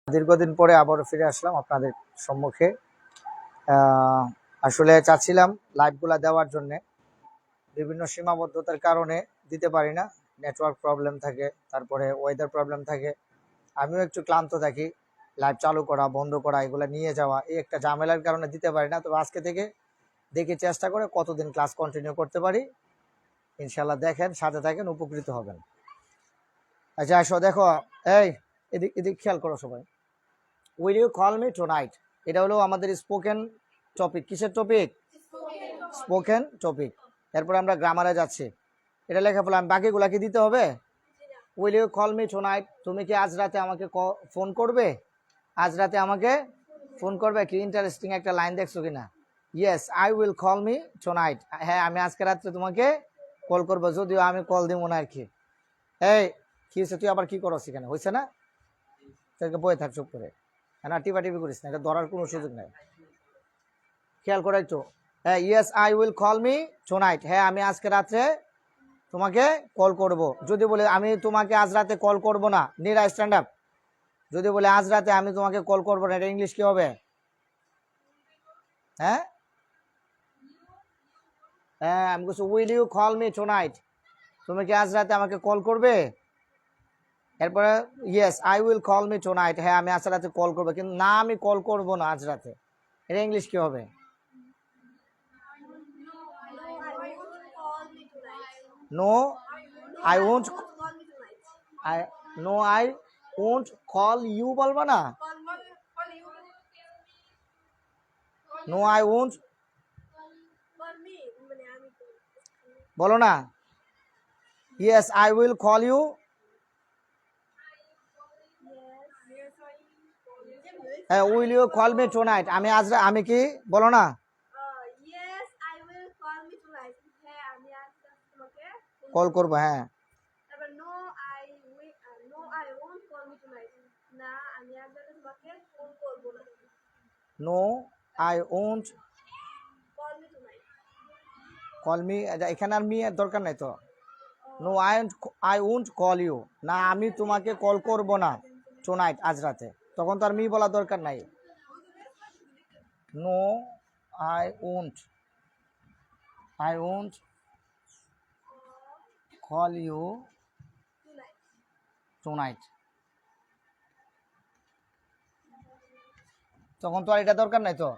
দীর্ঘদিন পরে আবারও ফিরে আসলাম আপনাদের সম্মুখে। আসলে চাচ্ছিলাম লাইভগুলা দেওয়ার জন্য, বিভিন্ন সীমাবদ্ধতার কারণে দিতে পারি না। নেটওয়ার্ক প্রবলেম থাকে, তারপরে ওয়েদার প্রবলেম থাকে, আমিও একটু ক্লান্ত থাকি। লাইভ চালু করা, বন্ধ করা, এগুলো নিয়ে যাওয়া, এই একটা ঝামেলার কারণে দিতে পারি না। তবে আজকে থেকে দেখি চেষ্টা করে কতদিন ক্লাস কন্টিনিউ করতে পারি। ইনশাল্লাহ দেখেন, সাথে থাকেন, উপকৃত হবেন। আচ্ছা আসো, দেখো, এই এদিক এদিক খেয়াল করো সবাই। Will you call me tonight, এটা হলো আমাদের স্পোকেন টপিক। কিসের টপিক? Spoken topic. এরপর আমরা গ্রামারে যাচ্ছি। এটা লেখা বললাম, বাকিগুলা কি দিতে হবে? Will you call me tonight, তুমি কি আজ রাতে আমাকে ফোন করবে? আজ রাতে আমাকে ফোন করবে। কি ইন্টারেস্টিং একটা লাইন দেখছো কিনা? Yes I will call me tonight, হ্যাঁ আমি আজকে রাত্রে তোমাকে কল করবো, যদিও আমি কল দিব না আর কি। এই কি হয়েছে, তুই আবার কি করস এখানে? হয়েছে না, তোকে বয়ে থাক চুপ করে, না টিপি করিস না, এটা ধরার কোনো সুযোগ নেই। খেয়াল করে একটু। হ্যাঁ, yes I will call me tonight, হ্যাঁ আমি আজকে রাত্রে তোমাকে কল করব। যদি বলে আমি তোমাকে আজ রাতে কল করব না, নিরা স্ট্যান্ড আপ। যদি বলে আজ রাতে আমি তোমাকে কল করবো না, এটা ইংলিশ কি হবে? হ্যাঁ হ্যাঁ, আমি বলছি will you call me tonight, তুমি কি আজ রাতে আমাকে কল করবে? এরপরে yes I will call me tonight, হ্যাঁ আমি আজ রাতে কল করবো, কিন্তু না আমি কল করব না আজ রাতে, এটা ইংলিশ কি হবে? No I won't, no I won't call you বলবা না? নো আই ওন্ট বলো না। Yes I will call you, হ্যাঁ will you call me tonight, আমি আজ আমি কি বলো না? কল করবো, হ্যাঁ। No I won't call me, এখানে আর মি এর দরকার নাই তো। No I won't call you, না আমি তোমাকে কল করব না টুনাইট আজ রাতে, তখন তো আর মি বলা দরকার নাই। No I won't call you tonight, তখন তো আর এটা দরকার নাই তো।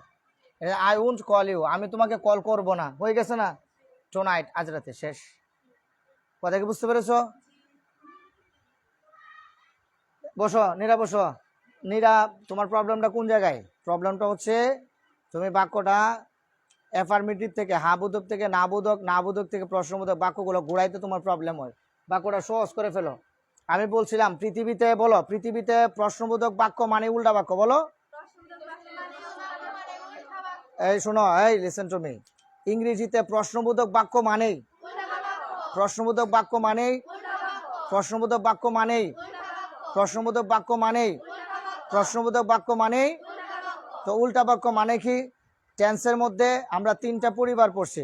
আই ওন্ট কল ইউ, আমি তোমাকে কল করব না, হয়ে গেছে না? টুনাইট আজ রাতে, শেষ। কথা কি বুঝতে পেরেছো? বসো নীরা, বসো। নীরা, তোমার প্রবলেমটা কোন জায়গায়? প্রবলেমটা হচ্ছে তুমি বাক্যটা অ্যাফার্মেটিভ থেকে হাবোধক থেকে নাবোধক, নাবোধক থেকে প্রশ্নবোধক বাক্যগুলো ঘুরাইতে তোমার প্রবলেম হয়। বাক্যটা সহজ করে ফেলো। আমি বলছিলাম পৃথিবীতে, বলো পৃথিবীতে প্রশ্নবোধক বাক্য মানে উল্টা বাক্য, বলো। এই শোনো, এই লিসেন টু মি, ইংরেজিতে প্রশ্নবোধক বাক্য মানেই, প্রশ্নবোধক বাক্য মানেই, প্রশ্নবোধক বাক্য মানেই, প্রশ্নবোধক বাক্য মানেই, প্রশ্নবোধক বাক্য মানেই। তো উল্টা বাক্য মানে কি? টেন্সের মধ্যে আমরা তিনটা পরিবার পড়ছি।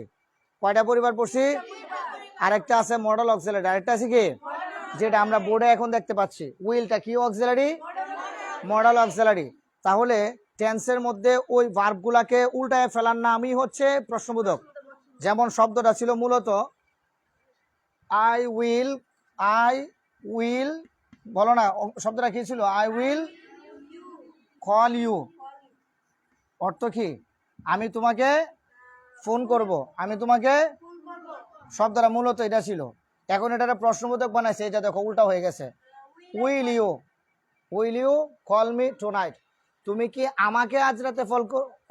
কয়টা পরিবার পড়ছি? আরেকটা আছে মডেল অক্সিলারি, আরেকটা আছে কি, যেটা আমরা বোর্ডে এখন দেখতে পাচ্ছি। উইলটা কি অক্সিলারি? Modal auxiliary. তাহলে টেন্সের মধ্যে ওই ভার্বগুলাকে উল্টায় ফেলার নামই হচ্ছে প্রশ্নবোধক। যেমন শব্দটা ছিল মূলত আই উইল, বলো না শব্দটা কি ছিল? আই উইল কল ইউ, অর্থ কি? আমি তোমাকে ফোন করব, আমি তোমাকে, শব্দটা মূলত এটা ছিল। এখন এটা প্রশ্নবোধক বানাইছে, এটা দেখো উল্টা হয়ে গেছে। Will you call me tonight, তুমি কি আমাকে আজ রাতে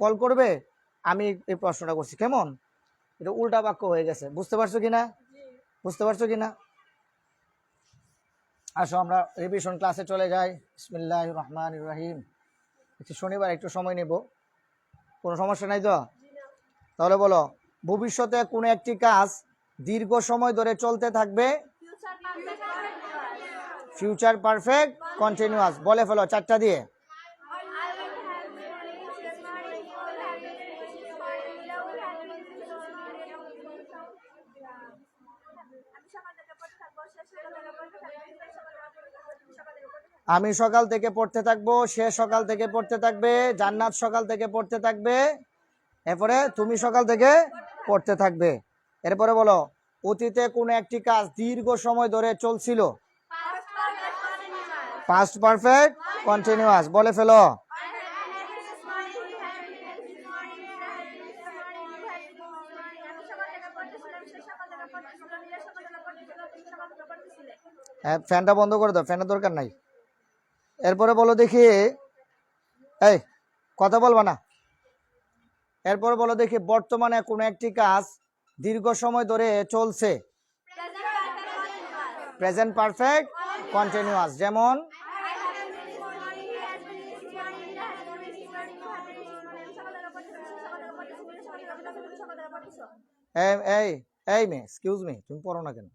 কল করবে? আমি এই প্রশ্নটা করছি, কেমন? এটা উল্টা বাক্য হয়ে গেছে। বুঝতে পারছো কিনা? বুঝতে পারছো কিনা? আসো আমরা রিভিশন ক্লাসে চলে যাই। বিসমিল্লাহির রহমানির রহিম। শনিবার একটু সময় নেব, কোনো সমস্যা নাই তো? তাহলে বলো, ভবিষ্যতে কোনো একটি কাজ দীর্ঘ সময় ধরে চলতে থাকবে। ফিউচার পারফেক্ট কন্টিনিউয়াস, বলে ফেলো চারটা দিয়ে। আমি সকাল থেকে পড়তে থাকবো, সে সকাল থেকে পড়তে থাকবে, জান্নাত সকাল থেকে পড়তে থাকবে, এরপরে তুমি সকাল থেকে পড়তে থাকবে। এরপরে বলো অতীতে কোনো একটি কাজ দীর্ঘ সময় ধরে চলছিল। পাস্ট পারফেক্ট কন্টিনিউয়াস, বলে ফেলো। ফ্যানটা বন্ধ করে দাও, ফ্যানের দরকার নাই। এরপরে বলো দেখি, এই কথা বলবা না। এরপরে বলো দেখি বর্তমানে কোনো একটি কাজ দীর্ঘ সময় ধরে চলছে। প্রেজেন্ট পারফেক্ট কন্টিনিউয়াস, যেমন এই মে এক্সকিউজ মি, তুমি পড়ো না কেন?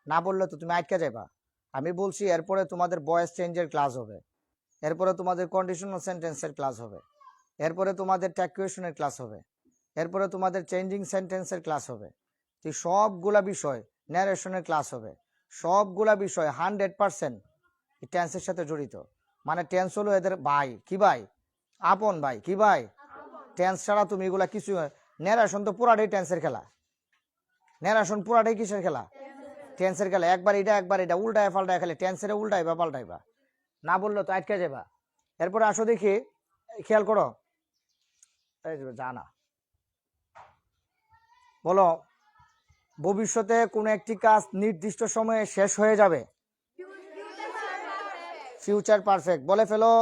না বললে তো তুমি আটকে যাবা। আমি বলছি এরপরে তোমাদের ভয়েস চেঞ্জের ক্লাস হবে, এরপরে তোমাদের কন্ডিশনাল সেন্টেন্সের ক্লাস হবে, এরপরে তোমাদের ট্যাকুয়েশনের ক্লাস হবে, এরপরে তোমাদের চেঞ্জিং সেন্টেন্সের ক্লাস হবে। তো সবগুলা বিষয়, ন্যারেশনের ক্লাস হবে, সবগুলা বিষয় 100% টেন্সের সাথে জড়িত। মানে টেন্স হলো এদের ভাই, কি ভাই? আপন ভাই, কি ভাই? টেন্স ছাড়া তুমি এগুলা কিছু, ন্যারেশন তো পুরাটাই টেন্সের খেলা। ন্যারেশন পুরাটাই কিসের খেলা? টেন্সের খেলা। একবার এটা উল্টায় পাল্টায় খেলে, টেন্সের উল্টাইবা পাল্টাইবা, না বললো তো আটকে যাবা। এরপরে আসো দেখি, খেয়াল করো, জানা বলো ভবিষ্যতে কোনো একটি কাজ নির্দিষ্ট সময়ে শেষ হয়ে যাবে। ফিউচার পারফেক্ট, বলে ফেলো।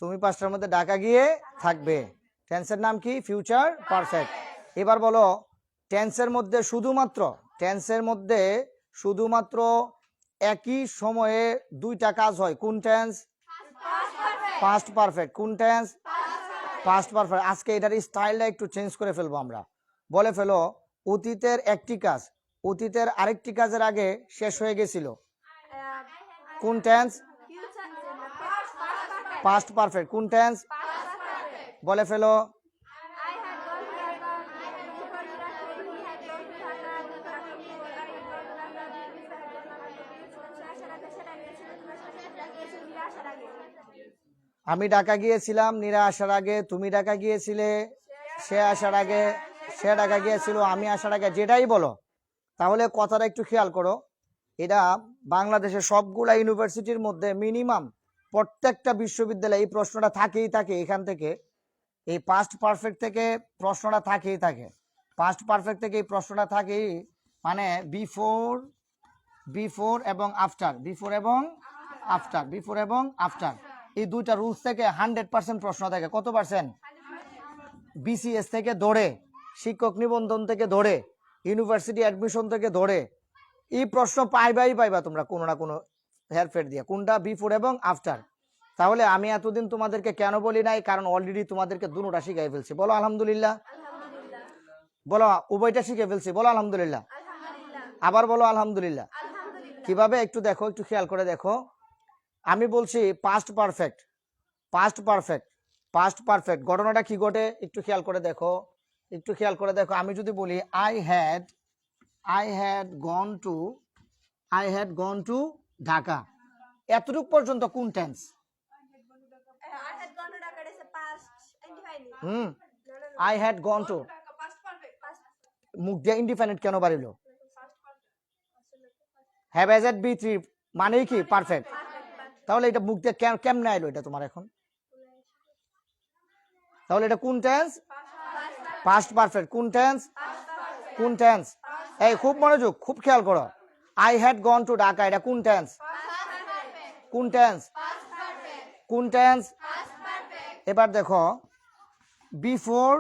তুমি 5টার মধ্যে ঢাকা গিয়ে থাকবে, টেন্সের নাম কি? Future perfect. এবার বলো টেন্সের মধ্যে শুধুমাত্র একই সময়ে দুইটা কাজ হয়, কোন টেন্স? Past perfect. কোন টেন্স? Past perfect. আজকে এটার স্টাইলটা একটু চেঞ্জ করে ফেলবো আমরা। বলে ফেলো অতীতের একটি কাজ অতীতের আরেকটি কাজের আগে শেষ হয়ে গেছিল, কোন টেন্স? Past perfect. কোন টেন্স? বলে ফেলো। আমি ঢাকা গিয়েছিলাম নীরা আসার আগে, তুমি ঢাকা গিয়েছিলে সে আসার আগে, সে ঢাকা গিয়েছিল আমি আসার আগে, যেটাই বলো। তাহলে কথাটা একটু খেয়াল করো, এটা বাংলাদেশের সবগুলা ইউনিভার্সিটির মধ্যে মিনিমাম প্রত্যেকটা বিশ্ববিদ্যালয়ে এই প্রশ্নটা থাকেই থাকে। এখান থেকে এই পাস্ট পারফেক্ট থেকে প্রশ্নটা থাকেই থাকে, পাস্ট পারফেক্ট থেকে এই প্রশ্নটা থাকেই। মানে বিফোর এবং আফটার এই দুইটা রুলস থেকে 100% প্রশ্ন থাকে। কত পার্সেন্ট? বিসিএস থেকে ধরে, শিক্ষক নিবন্ধন থেকে ধরে, ইউনিভার্সিটি অ্যাডমিশন থেকে ধরে, এই প্রশ্ন পাইবা তোমরা কোনো না কোনো হেরফের দিয়ে, কোনটা? বিফোর এবং আফটার। তাহলে আমি এতদিন তোমাদেরকে কেন বলি নাই? কারণ অলরেডি তোমাদেরকে দুটোটা শিখাই ফেলছি। বলো আলহামদুলিল্লাহ। বলো উভয়টা শিখে ফেলছি, বলো আলহামদুলিল্লাহ। আবার বলো আলহামদুলিল্লাহ। কিভাবে একটু দেখো, একটু খেয়াল করে দেখো। আমি বলছি পাস্ট পারফেক্ট ঘটনাটা কি ঘটে একটু খেয়াল করে দেখো, আমি যদি বলি I had gone to Dhaka, এতটুকু পর্যন্ত কোন tense? I had gone to, মুখ দিয়ে ইনডিফিনিট কেন বাড়িল? Have has had B three মানে কি? পারফেক্ট। তাহলে এটা মুখ দিয়ে কেমনে আইলো এটা তোমার এখন? তাহলে এটা কোন টেন্স? Past perfect. কোন টেন্স? এই খুব মনোযোগ, খুব খেয়াল করো। I had gone to Dhaka, এটা কোন টেন্স? কোন টেন্স? এবার দেখো বিফোর,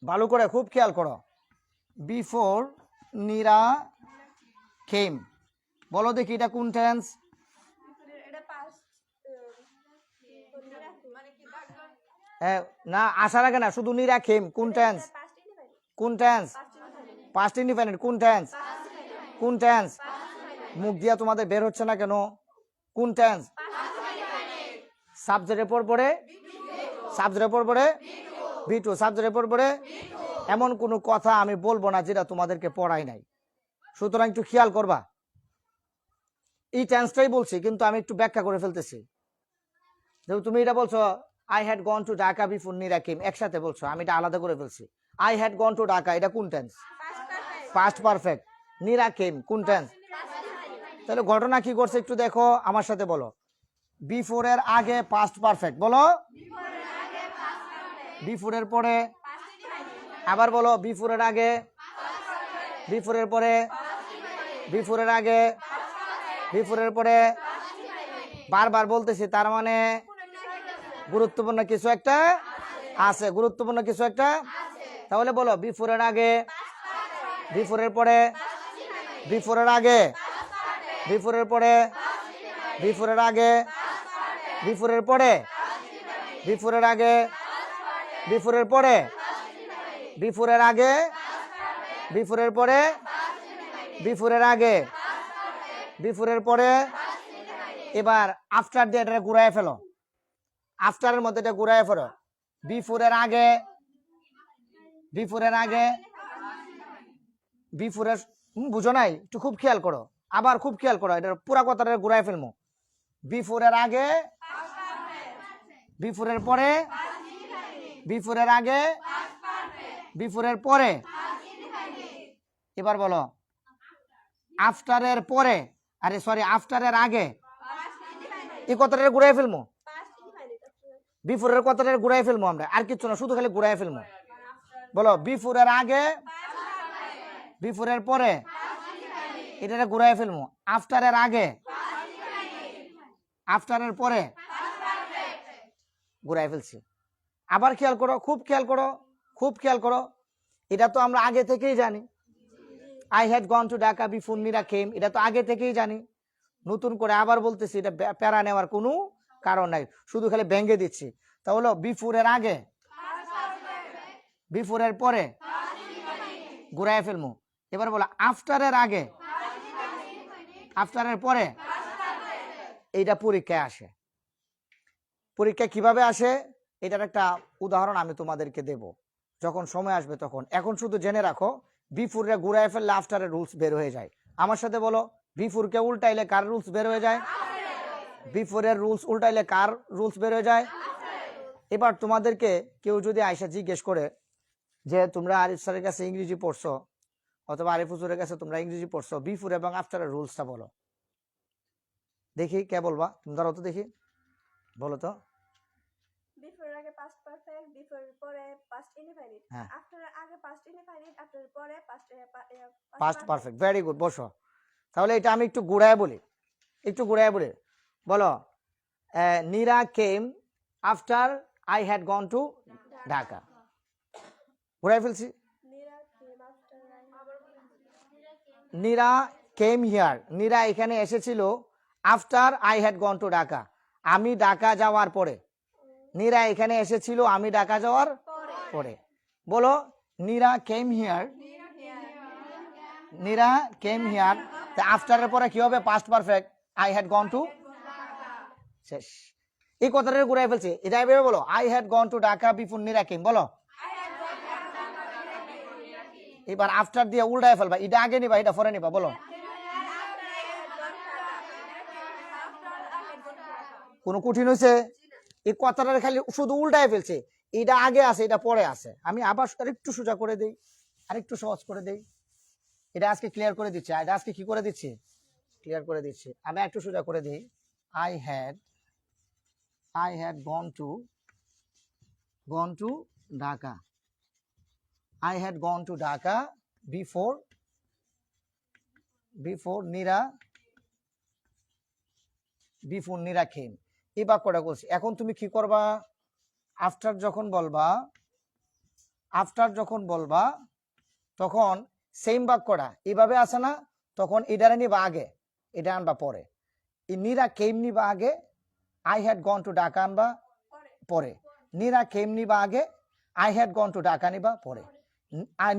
ভালো করে খুব খেয়াল করো। বিফোর নীরা কেম, বলো দেখি এটা কোন টেন্স? না আসার আগে না, শুধু নীরা খেম, কোন টেন্স? Past indefinite. কোন টেন্স? মুখ দিয়া তোমাদের বের হচ্ছে না কেন? কোন টেন্স? সাবজেক্টের পর পরে সাবজেক্টের পর পরে বি2, সাবজেক্টের পর পরে এমন কোনো কথা আমি বলবো না যেটা তোমাদেরকে পড়াই নাই। সুতরাং একটু খেয়াল করবা, এই টেন্সটাই বলছি কিন্তু আমি একটু ব্যাখ্যা করে ফেলতেছি। যেহেতু তুমি এটা বলছো I had gone to Dhaka before Nira came, একসাথে বলছো, আমি এটা আলাদা করে ফেলছি। I had gone to Dhaka এটা কোন tense? Past perfect. Nira came কোন টেন্স? তাহলে ঘটনা কি করছে একটু দেখো, আমার সাথে বলো। বিফোর এর আগে পাস্ট পারফেক্ট, বলো। বিফোর এর পরে, আবার বলো, বিফোর এর আগে, বিফোর এর পরে, বিফোর এর আগে, বিফোর এর পরে, বারবার বলতেছি, তার মানে গুরুত্বপূর্ণ কিছু একটা আছে, গুরুত্বপূর্ণ কিছু একটা। তাহলে বলো বিফোর এর আগে, বিফোর এর পরে, বিফোর এর আগে, বিফোর এর পরে, বিফোর এর আগে, বিফোর এর পরে, বিফোর এর আগে, বিফোর এর পরে, বিফোর এর আগে, বিফোর এর পরে, বিফোর এর আগে, বিফোর এর পরে। এবার আফটার দিয়ে এটা ঘুরায় ফেলো, আফটারের মধ্যে এটা ঘুরায় ফেলো। বিফোর এর আগে, বিফোর এর আগে, বিফোর এর, বুঝো নাই, একটু খুব খেয়াল করো, আবার খুব খেয়াল করো, এটা পুরা কথাটা ঘুরায় ফেলবো। বিফোর এর আগে, বিফোর এর পরে, বিফোর এর আগে, বিফোর এর পরে। এবার বলো আফটারের পরে, আরে সরি আফটারের আগে, এই কথাটা ঘুরাই ফেলবো। বিফোরের কথাটা ঘুরাই ফেলবো আমরা, আর কিছু না, শুধু খালি ঘুরাই ফেলবো। বলো বিফোরের আগে, বিফোরের পরে, এটা ঘুরাই ফেলবো। আফটারের আগে, আফটারের পরে, ঘুরাই ফেলছি। আবার খেয়াল করো, খুব খেয়াল করো, খুব খেয়াল করো, এটা তো আমরা আগে থেকেই জানি। I had gone to Dhaka before Nira came, এটা তো আগে থেকেই জানি। নতুন করে আবার বলতেছি, এটা প্যারা নেওয়ার কোনো কারণ নাই, শুধু খালি ভেঙে দিচ্ছি। তাহলে বিফোরের আগে, বিফোরের পরে, ঘুরাই ফেলবো। এবার বলো আফটারের আগে, আফটারের পরে। এইটা পরীক্ষায় আসে। পরীক্ষায় কিভাবে আসে এটার একটা উদাহরণ আমি তোমাদেরকে দেব যখন সময় আসবে তখন। এখন শুধু জেনে রাখো, বিফোরে ঘুরাই ফেললে আফটারের রুলস বের হয়ে যায়। আমার সাথে বলো, বিফোরকে উল্টাইলে কার রুলস বের হয়ে যায়? বিফোরের রুলস উল্টাইলে কার রুলস বের হয়ে যায়? এবার তোমাদেরকে কেউ যদি আয়সা জিজ্ঞেস করে যে তোমরা আরিফ স্যারের কাছে ইংরেজি পড়ছো অথবা আরিফ হুজুরের কাছে তোমরা ইংরেজি পড়ছো, বিফোর এবং আফটারের রুলসটা বলো। দেখি কে বলবা, তুমি ধরো তো দেখি, বলো তো। বিফোর আগে পাস্ট পারফেক্ট, বিফোর পরে পাস্ট ইনডিফিনিট, আফটার আগে পাস্ট ইনডিফিনিট, আফটার পরে পাস্ট পারফেক্ট। ভেরি গুড, বসো। তাহলে এটা আমি একটু ঘুরায় বলি, একটু ঘুরায় বলি। বলো Nira came after I had gone to Dhaka. ঘুরাই ফেলছি। নীরা কেম হিয়ার, নীরা এখানে এসেছিল after I had gone to Dhaka, আমি ঢাকা যাওয়ার পরে। নীরা এখানে এসেছিল আমি ঢাকা যাওয়ার পরে। বলো Nira came here, Nira came here. আফটারের পরে কি হবে? Past perfect, I had gone to. শেষ। এই কথাটা ঘুরাই ফেলছে, এটা এভাবে বলো, I had gone to Dhaka before Nira came. বলো এবার আফটার দিয়ে উল্টায় ফেলবা, এটা আগে নিবা এটা পরে নিবা। বলো কোন কঠিন হয়েছে? এই কথাটা খালি শুধু উল্টায় ফেলছে, এটা আগে আছে এটা পরে আছে। আমি আবার আরেকটু সোজা করে দেই, আরেকটু সহজ করে দেই। এটা আজকে ক্লিয়ার করে দিচ্ছি, এটা আজকে কি করে দিচ্ছি? ক্লিয়ার করে দিচ্ছি। আমি একটু সোজা করে দিই। I had gone to Dhaka, I had gone to Dhaka before Nira came. এই বাক্যটা বলছি। এখন তুমি কি করবা? আফটার যখন বলবা তখন সেম বাক্যটা এইভাবে আসে না, তখন এটারে নিবা আগে, এটা আনবা পরে। এই নীরা কেম নিবা আগে, I had gone to Dhaka আনবা পরে। নীরা কেম নিবা আগে, I had gone to Dhaka নিবা পরে।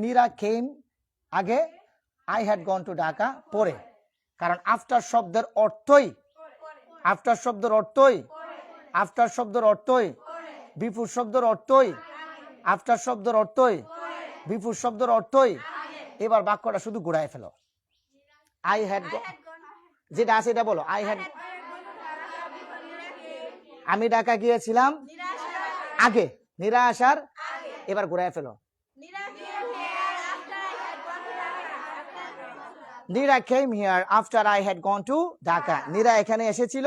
নীরা কেম আগে, I had gone to Dhaka পরে। কারণ আফটার শব্দের অর্থই আফটার শব্দের অর্থই বিফোর শব্দের অর্থই আফটার শব্দের অর্থই বিফোর শব্দের অর্থই এবার বাক্যটা শুধু ঘুরায় ফেলো আই হ্যাড যেটা আছে এটা বলো আই হ্যাড আমি ঢাকা গিয়েছিলাম আগে নীরা আসার এবার ঘুরায় ফেলো Nira came here after I had gone to Dhaka Nira এখানে এসেছিল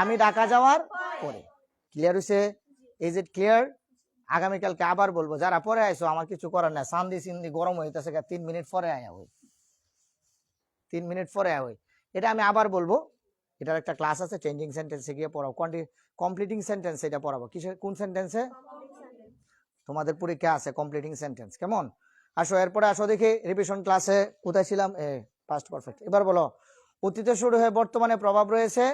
আমি ঢাকা যাওয়ার পরে ক্লিয়ার হইছে ইজ ইট ক্লিয়ার আগামীকালকে আবার বলবো যারা পরে আইছো আমার কিছু করার নাই সান্দি সিন্দি গরম হইতেছে 3 মিনিট পরে আয়া হই 3 মিনিট পরে আয়া হই এটা আমি আবার বলবো এটার একটা ক্লাস আছে চেঞ্জিং সেন্টেন্সে গিয়ে পড়াও কমপ্লিটিং সেন্টেন্স এটা পড়াবো কিসের কোন সেন্টেন্সে তোমাদের পরীক্ষা আছে কমপ্লিটিং সেন্টেন্স কেমন আসো এরপরে আসো দেখি রিভিশন ক্লাসে কোথায় ছিলাম পাস্ট পারফেক্ট এবার বলো অতীতে শুরু হয়ে বর্তমানে প্রভাব রয়েছে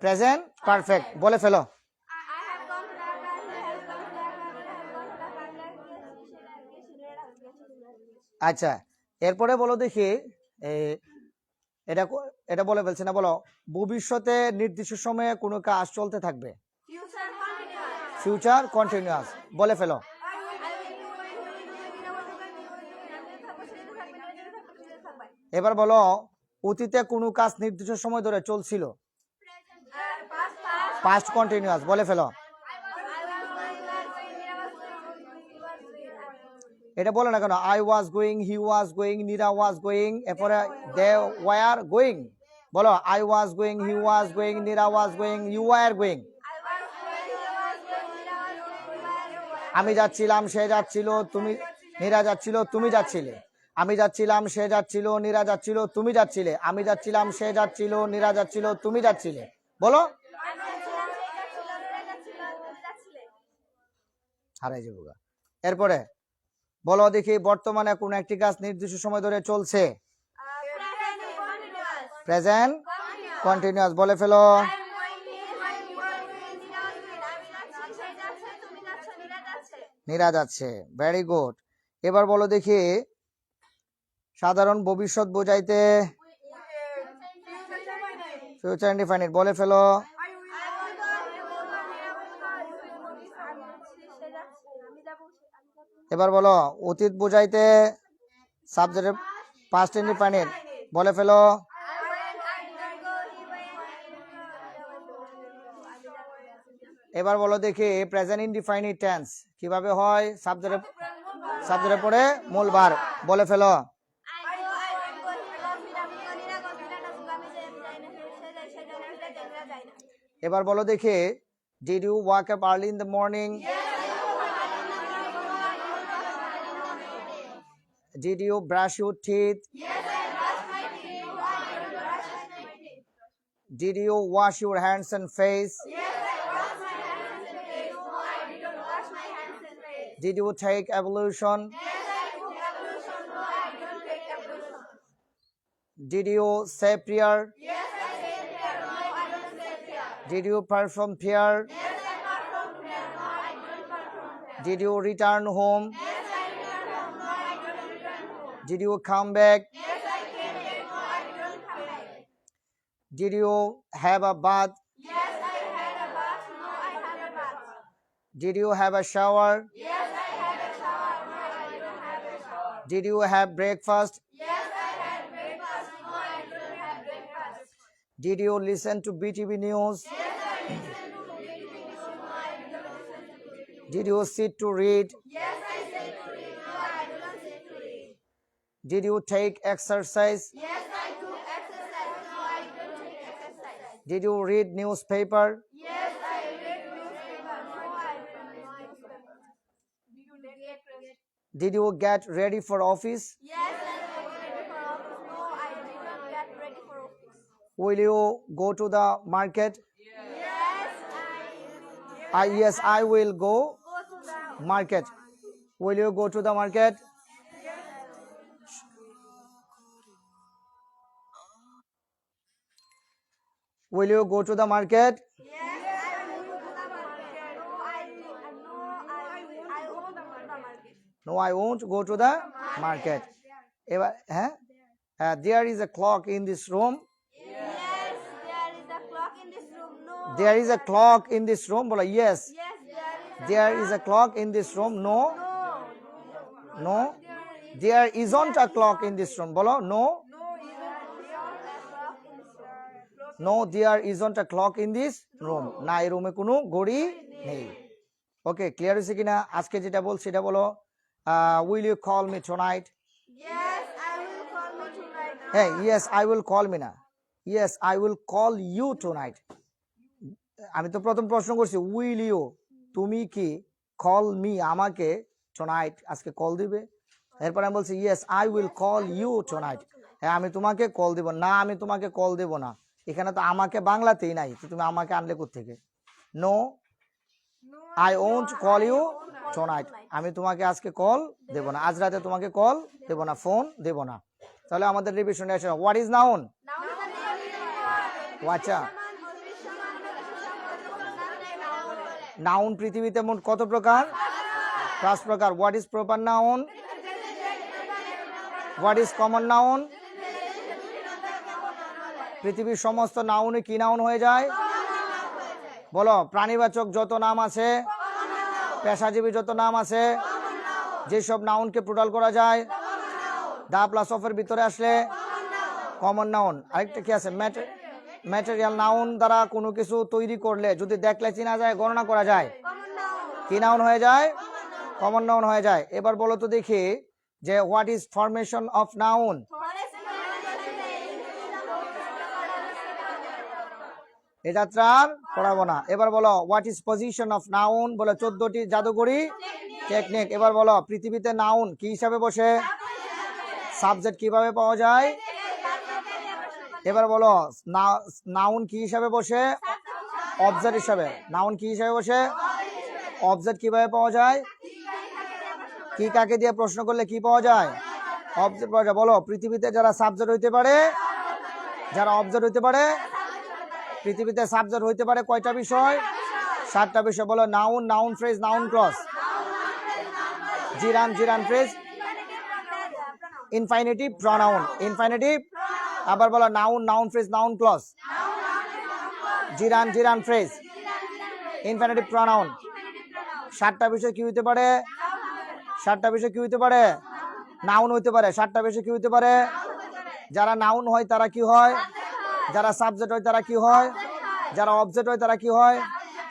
প্রেজেন্ট পারফেক্ট বলে ফেলো আচ্ছা এরপরে বলো দেখি এটা এটা বলে ফেলছে না বলো ভবিষ্যতে নির্দিষ্ট সময়ে কোনো কাজ চলতে থাকবে ফিউচার কন্টিনিউয়াস বলে ফেলো এবার বলো অতীতে কোনো কাজ নির্দিষ্ট সময় ধরে চলছিল পাস্ট কন্টিনিউয়াস বলে ফেলো এটা বলো না কেন I was going he was going Nira was going এরপরে দে ওয়ার গোয়িং বলো I was going he was going Nira was going you were going আমি যাচ্ছিলাম সে যাচ্ছিল তুমি নীরা যাচ্ছিল তুমি যাচ্ছিলে আমি যাচ্ছিলাম সে যাচ্ছিল নীরা যাচ্ছিল তুমি যাচ্ছিলে আমি যাচ্ছিলাম সে যাচ্ছিল নীরা যাচ্ছিল তুমি যাচ্ছিলে বলো হারাই যাবো এরপরে বলো দেখি বর্তমানে কোন একটি কাজ নির্দিষ্ট সময় ধরে চলছে প্রেজেন্ট কন্টিনিউয়াস বলে ফেলো নীরা যাচ্ছে ভেরি গুড এবার বলো দেখি সাধারণ ভবিষ্যৎ বোঝাইতে ফিউচার ইনডিফাইনাইট বলে ফেলো এবার বলো অতীত বোঝাইতে সাবজেক্টের পাস্ট ইনডিফাইনাইট বলে ফেলো এবার বলো দেখি প্রেজেন্ট ইনডিফাইনাইট টেন্স কিভাবে হয় সাবজেক্টের পরে মূল ভার্ব বলে ফেলো এবার বলো দেখি did you walk up early in the morning Did you brush your teeth? Yes, I brushed my teeth. No, I didn't brush my teeth. Did you wash your hands and face? Yes, I washed my hands and face. No, I didn't wash my hands and face. Did you take ablution? Yes, I took ablution. No, I didn't take ablution. Did you say prayer? Yes, I said prayer. No, I didn't say prayer. Did you perform prayer? Yes, I performed prayer. No, I didn't perform prayer. Did you return home? Yes, did you come back? Yes, I came back. No, I didn't come back. Did you have a bath? Yes, I had a bath. No, I had a bath. Did you have a shower? Yes, I had a shower. No, I didn't have a shower. Did you have breakfast? Yes, I had breakfast. No, I didn't have breakfast. Did you listen to BTV News? Yes, I listened to BTV News. No, I didn't listen to BTV News. Did you sit to read? Yes, I sit to read. No, I didn't sit to read. Did you take exercise? Yes, I took exercise. No, I didn't take exercise. Did you read newspaper? Yes, I read newspaper. No, I didn't read newspaper. Did you get ready for office? Yes, I got ready for office. No, I didn't get ready for office. Will you go to the market? Yes, I will go to the market. Will you go to the market? Will you go to the market? Yes, I will go to the market. No, I won't go to the market. There is a clock in this room. Yes, there is a clock There is a clock in this room. বলো yes. Yes, There is a clock in this room. No. No. There isn't a clock in this room. বলো no. No, there isn't a clock in this room. না এই রুমে কোনো ঘড়ি নেই। ওকে, clear হয়েছে কিনা? আজকে যেটা বলছি সেটা বলো, will you call me tonight? Yes, I will call me tonight. Hey, yes, I will call me না। Yes, I will call you tonight. আমি তো প্রথম প্রশ্ন করছি will you, তুমি কি call me, আমাকে tonight, আজকে কল দিবে? এরপর আমি বলছি yes, I will call you tonight. হ্যাঁ, আমি তোমাকে কল দিব না, আমি তোমাকে কল দেব না। এখানে তো আমাকে বাংলাতেই নাই, তো তুমি আমাকে আনলে কোত্থেকে? No, I won't call you tonight. আমি তোমাকে আজকে কল দেব না, আজ রাতে তোমাকে কল দেব না, ফোন দেব না। তাহলে আমাদের রিভিশনে আসে হোয়াট ইজ নাউন? আচ্ছা, নাউন পৃথিবীতে মোট কত প্রকার? 5 প্রকার। What is proper noun? What is common noun? পৃথিবীর সমস্ত নাউনে কি নাউন হয়ে যায়? বলো, প্রাণীবাচক যত নাম আছে, পেশাজীবী যত নাম আছে, যেসব নাউনকে প্লুরাল করা যায়, দা প্লাস অফের ভিতরে আসলে কমন নাউন। আরেকটা কি আছে? ম্যাটেরিয়াল নাউন দ্বারা কোনো কিছু তৈরি করলে যদি দেখলে চেনা যায়, গণনা করা যায়, কি নাউন হয়ে যায়? কমন নাউন হয়ে যায়। এবার বলো তো দেখি যে what is formation of noun? এই যাত্রার পড়াবো না। এবার বলো what is position of noun? বলো 14টি জাদুকরি টেকনিক। এবার বলো পৃথিবীতে নাউন কি হিসাবে বসে? সাবজেক্ট কিভাবে পাওয়া যায়? এবার বলো নাউন কি হিসাবে বসে? অবজেক্ট হিসাবে। নাউন কি হিসাবে বসে? অবজেক্ট কিভাবে পাওয়া যায়? কি কাকে দিয়ে প্রশ্ন করলে কি পাওয়া যায়? অবজেক্ট পাওয়া যায়। বলো পৃথিবীতে যারা সাবজেক্ট হইতে পারে, যারা অবজেক্ট হইতে পারে, পৃথিবীতে সাবজেক্ট হইতে পারে কয়টা বিষয়? 7টা বিষয়। বলো noun, noun phrase, noun clause, gerund, gerund phrase, infinitive, pronoun, infinitive. আবার বলো noun, noun phrase, noun clause, gerund, gerund phrase, infinitive, pronoun. 7টা বিষয় কি হইতে পারে? 7টা বিষয় কি হইতে পারে? নাউন হইতে পারে। 7টা বিষয় কি হইতে পারে? যারা নাউন হয় তারা কি হয়? যারা সাবজেক্ট হয় তারা কি হয়? যারা অবজেক্ট হয় তারা কি হয়?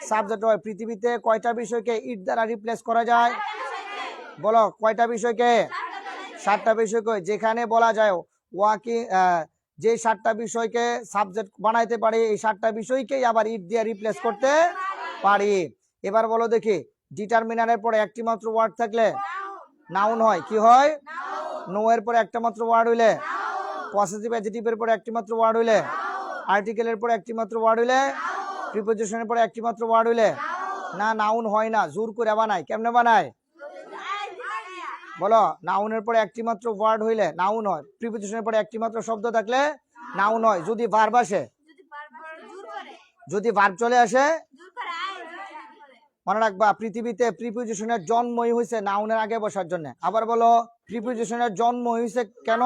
সাবজেক্ট হয়। পৃথিবীতে কয়টা বিষয়কে ইট দ্বারা রিপ্লেস করা যায়? বলো কয়টা বিষয়কে? 7টা বিষয়কে। যেখানে বলা যায় ওয়াকিং, যে 7টা বিষয়কে সাবজেক্ট বানাইতে পারি, এই 7টা বিষয়কেই আবার ইট দিয়ে রিপ্লেস করতে পারি। এবার বলো দেখি, ডিটারমিনারের পরে একটি মাত্র ওয়ার্ড থাকলে নাউন হয়, কি হয়? নো এর পরে একটা মাত্র ওয়ার্ড হইলে, পসেসিভ অ্যাডজেক্টিভের পরে একটি মাত্র ওয়ার্ড হইলে, আর্টিকেলের পরে একটি মাত্র ওয়ার্ড হইলে, প্রিপোজিশনের পরে একটি মাত্র ওয়ার্ড হইলে না, নাউন হয় না। জোর করে বানায়। কেমনে বানায়? বলো নাউনের পরে একটি মাত্র ওয়ার্ড হইলে নাউন হয়, প্রিপোজিশনের পরে একটি মাত্র শব্দ থাকলে নাউন হয়। যদি ভার্ব আসে, যদি ভার্ব চলে আসে, মনে রাখবা পৃথিবীতে প্রিপোজিশনের জন্মই হয়েছে নাউনের আগে বসার জন্য। আবার বলো প্রিপোজিশনের জন্ম হয়েছে কেন?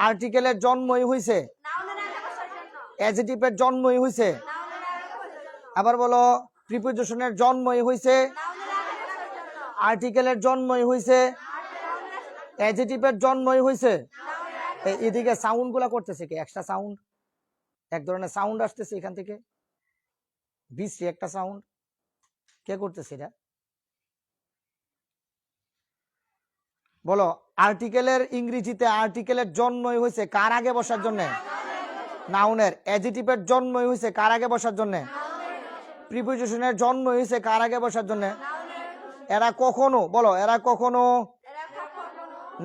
আর্টিকেলের জন্মই হয়েছে, অ্যাডজেক্টিভের জন্মই হয়েছে। আবার বলো প্রিপোজিশনের জন্মই হয়েছে, আর্টিকেলের জন্মই হয়েছে, অ্যাডজেক্টিভের জন্মই হয়েছে। এদিকে সাউন্ড গুলা করতেছে কি? এক্সট্রা সাউন্ড, এক ধরনের সাউন্ড আসতেছে এখান থেকে, বিশ্রী একটা সাউন্ড। কে করতেছে এটা? বলো আর্টিকেলের ইংরেজিতে আর্টিকেলের জন্মই হয়েছে কার আগে বসার জন্য? নাউনের। অ্যাডজেক্টিভের জন্মই হয়েছে কার আগে বসার জন্য? প্রিপোজিশনের জন্ম হয়েছে কার আগে বসার জন্য? এরা কখনো, বলো এরা কখনো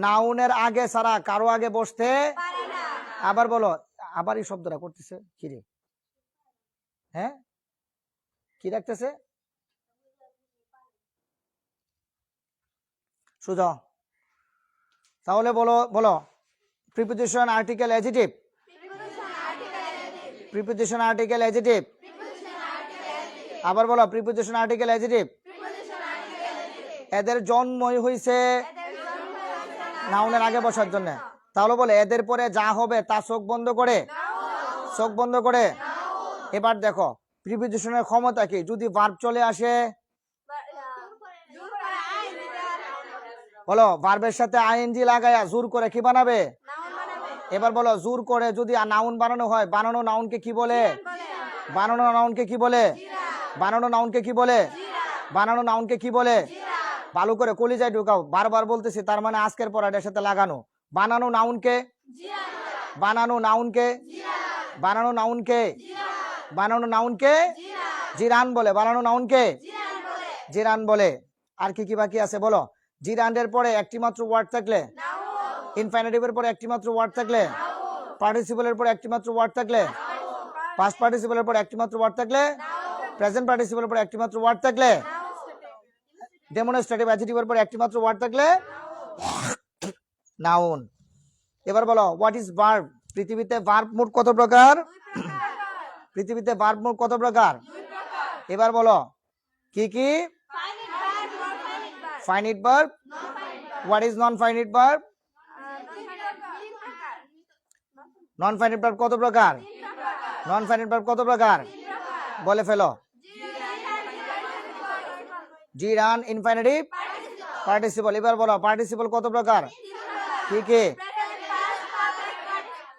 নাউনের আগে ছাড়া কারো আগে বসতে। আবার বলো, আবার এই শব্দটা করতেছে কি রে? হ্যাঁ, কি রাখতেছে? সোজা। তাহলে বলো, বলো preposition, article, adjective, preposition, article, adjective. আবার বলো প্রিপোজিশন, আর্টিকেল, অ্যাডজেক্টিভ। এদের জন্মই হয়েছে নাউনের আগে বসার জন্য। তাহলে বলে এদের পরে যা হবে তা চোখ বন্ধ করে, চোখ বন্ধ করে এবার দেখো প্রিপোজিশনের ক্ষমতা কি, যদি ভার্ব চলে আসে বলো ভার্বের সাথে আইএনজি লাগায়া জোর করে কি বানাবে, এবার বলো জোর করে যদি নাউন বানানো হয়, বানানো নাউনকে কি বলে, বানানো নাউনকে কি বলে, বানানো নাউনকে কি বলে, বানানো নাউনকে কি বলে, ভালো করে কলিজায় ঢুকাও, বারবার বলতেছি, তার মানে আজকের পড়াটার সাথে লাগানো। বানানো নাউনকে, বানানো নাউনকে, বানানো নাউনকে, বানানো নাউনকে জিরান বলে, বানানো নাউনকে জিরান বলে। আর কি কি বাকি আছে বলো, জিরানের পরে একটি মাত্র ওয়ার্ড থাকলে, ইনফিনিটিভের পরে একটি মাত্র ওয়ার্ড থাকলে, পার্টিসিপলের পরে একটি মাত্র ওয়ার্ড থাকলে, পাস্ট পার্টিসিপলের পরে একটি মাত্র ওয়ার্ড থাকলে, প্রেজেন্ট পার্টিসিপলের পরে একটি মাত্র ওয়ার্ড থাকলে, ডেমনস্ট্রেটিভ অ্যাডজেক্টিভের পরে একটি মাত্র ওয়ার্ড থাকলে নাউন। এবার বলো হোয়াট ইজ ভার্ব, পৃথিবীতে ভার্ব মোট কত প্রকার, পৃথিবীতে ভার্ব মোট কত প্রকার, এবার বলো কি কি, finite verb, what is non finite verb, non finite verb কত প্রকার, নন ফাইনিট ভার্ব কত প্রকার বলে ফেলো, জিরান, ইনফিনিটিভ, পার্টিসিপল। এবার বলো পার্টিসিপল কত প্রকার, কি কি,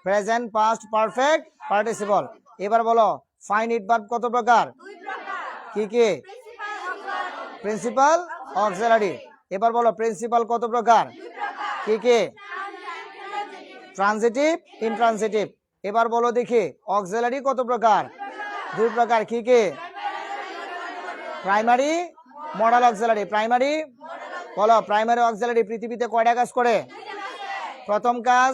প্রেজেন্ট, পাস্ট, পারফেক্ট, পার্টিসিপল। এবার বলো ফাইনিট ভার্ব কত প্রকার, কি কি, প্রিন্সিপাল, অক্সিলারি। এবার বলো প্রিন্সিপাল কত প্রকার, কি কি, ট্রানজিটিভ, ইনট্রানজিটিভ। এবার বলো দেখি অক্সিলারি কত প্রকার, দুই প্রকার, কি কি, প্রাইমারি, মডেল অক্সিলারি। প্রাইমারি বলো প্রাইমারি অক্সিলারি পৃথিবীতে কয়টা কাজ করে, প্রথম কাজ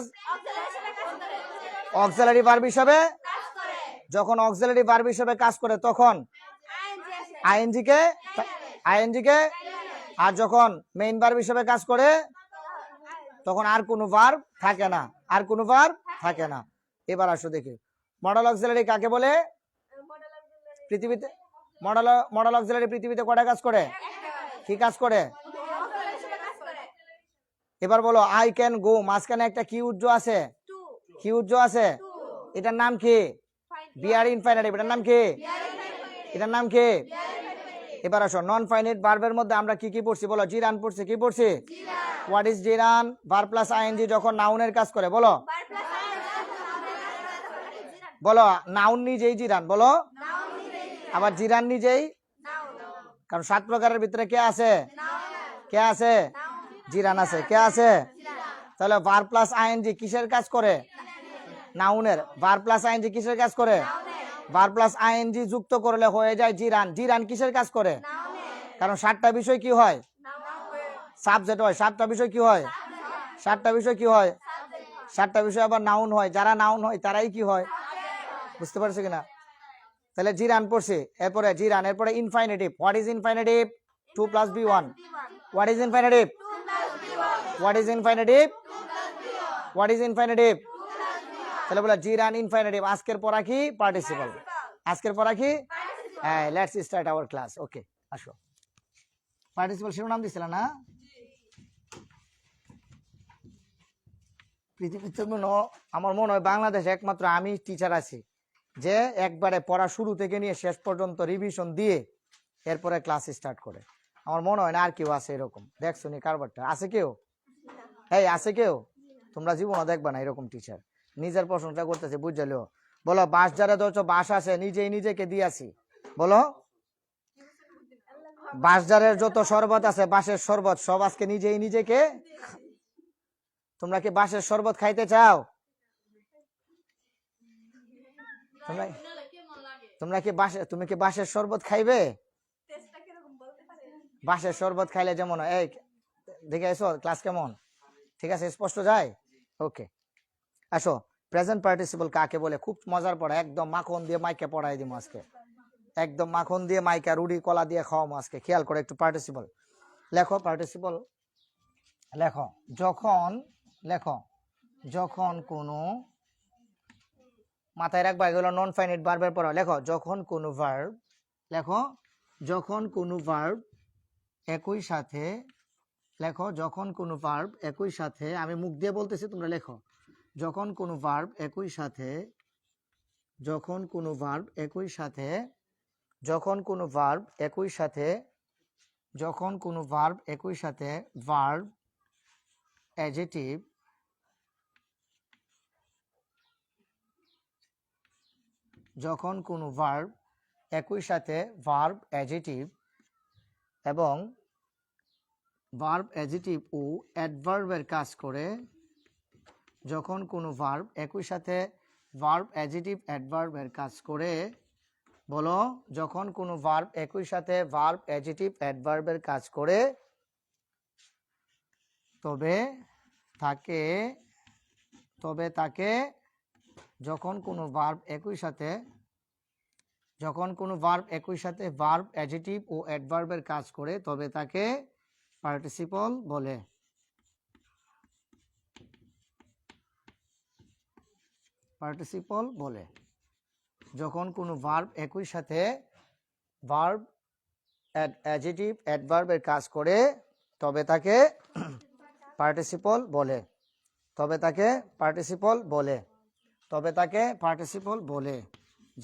অক্সিলারি ভার্ব হিসাবে, যখন অক্সিলারি ভার্ব হিসাবে কাজ করে তখন আইএনজি কে, আইএনজি কে, আর যখন মেইন ভার্ব হিসাবে কাজ করে তখন আর কোনো ভার্ব থাকে না, আর কোনো ভার্ব থাকে না। এবার আসো দেখি মডেল অক্সিলারি কাকে বলে, পৃথিবীতে মডেল অক্সিলারি পৃথিবীতে কয়টা কাজ করে, কি কাজ করে, এবার বলো আই ক্যান গো, মাঝখানে একটা কি উজ্জ আছে, কি উজ্জ আছে, এটার নাম কি, বিআর ইনফিনিটিভ, এটার নাম কি, এটার নাম কি। এবার আসো নন ফাইনিট ভার্বের মধ্যে আমরা কি কি পড়ছি বলো, জিরান পড়ছি, কি পড়ছি, what is gerund, verb plus ING যখন নাউনের কাজ করে, বলো বলো নাউন নিজেই জিরান, বলো আবার জিরান নিজেই, কারণ 7 প্রকারের ভিতরে কে আছে, কে আছে, জিরান আছে, কে আছে। তাহলে ভার্ব প্লাস আইএনজি কিসের কাজ করে, নাউনের। ভার্ব প্লাস আইএনজি কিসের কাজ করে, ভার্ব প্লাস আইএনজি যুক্ত করলে হয়ে যায় জিরান। জিরান কিসের কাজ করে, কারণ 7টা বিষয় কি হয়, সাবজেক্ট হয়। 7টা বিষয় কি হয়, 7টা বিষয় কি হয়, 7টা বিষয় আবার নাউন হয়, যারা নাউন হয় তারাই কি হয়, বুঝতে পারছো কিনা। তাহলে জিরান পড়ছি, এরপরে জিরান, এরপরে infinitive, what is infinitive, 2 + b1, what is infinitive, what is infinitive, what is infinitive. তাহলে বলে জিরান ইনফিনিটিভ। আজকের পড়া কি পার্টিসিপল, আজকের পড়া কি, হ্যাঁ লেটস স্টার্ট আওয়ার ক্লাস। ওকে আসো, পার্টিসিপল শিরোনাম দিছিল না, পৃথিবীতে আমার মনে হয় বাংলাদেশে একমাত্র আমি টিচার আছি যে একবারে পড়া শুরু থেকে নিয়ে শেষ পর্যন্ত রিভিশন দিয়ে এরপরে ক্লাস স্টার্ট করে। আমার মনে হয় না আর কেউ আছে এরকম, দেখছো নি কারবারটা, আছে কেউ, এই আছে কেউ, তোমরা জীবনে দেখবা না এরকম টিচার, নিজের প্রশংসা করতেছে বুঝলো। বলো বাস যারা ধরছো, বাস আছে নিজেই নিজেকে দিয়েছি, বলো বাসজারের যত শরবত আছে, বাঁশের শরবত সব আজকে নিজেই নিজেকে। তোমরা কি বাঁশের শরবত খাইতে চাও, তোমরা কি তুমি কি বাঁশের শরবত খাইবে, বাঁশের শরবত খাইলে যেমন এই দেখে এসো ক্লাস কেমন, ঠিক আছে স্পষ্ট যায়। ওকে আসো, প্রেজেন্ট পার্টিসিপল কাকে বলে, খুব মজার পড়া, একদম মাখন দিয়ে মাইকে পড়াই দিব আজকে, একদম মাখন দিয়ে মাইকা রুটি কলা দিয়ে খাওয়াবো আজকে, খেয়াল করে একটু। পার্টিসিপল লেখো, পার্টিসিপল লেখো, যখন, লেখো যখন কোনো, মাথায় রাখবা এগুলো নন ফাইনিট ভার্বের পড়া, লেখো যখন কোনো ভার্ব, লেখো যখন কোনো ভার্ব একই সাথে, লেখো যখন কোনো ভার্ব একই সাথে, আমি মুখ দিয়ে বলতেছি তোমরা লেখো, যখন কোনো ভার্ব একই সাথে যখন কোনো ভার্ব একই সাথে যখন কোনো ভার্ব একই সাথে যখন কোনো ভার্ব একই সাথে ভার্ব অ্যাডজেটিভ যখন কোনো ভার্ব একই সাথে ভার্ব অ্যাডজেটিভ এবং ভার্ব অ্যাডজেটিভ ও অ্যাডভার্বের কাজ করে যখন কোনো ভার্ব একই সাথে ভার্ব অ্যাডজেটিভ অ্যাডভার্বের কাজ করে বলো যখন কোনো ভার্ব একই সাথে ভার্ব অ্যাডজেটিভ অ্যাডভার্বের কাজ করে তবে তাকে যখন কোনো ভার্ব একই সাথে ভার্ব অ্যাডজেটিভ ও অ্যাডভার্বের কাজ করে তবে তাকে পার্টিসিপল বলে। যখন কোনো ভার্ব একই সাথে ভার্ব অ্যাডজেটিভ অ্যাডভার্বের কাজ করে তবে তাকে পার্টিসিপল বলে।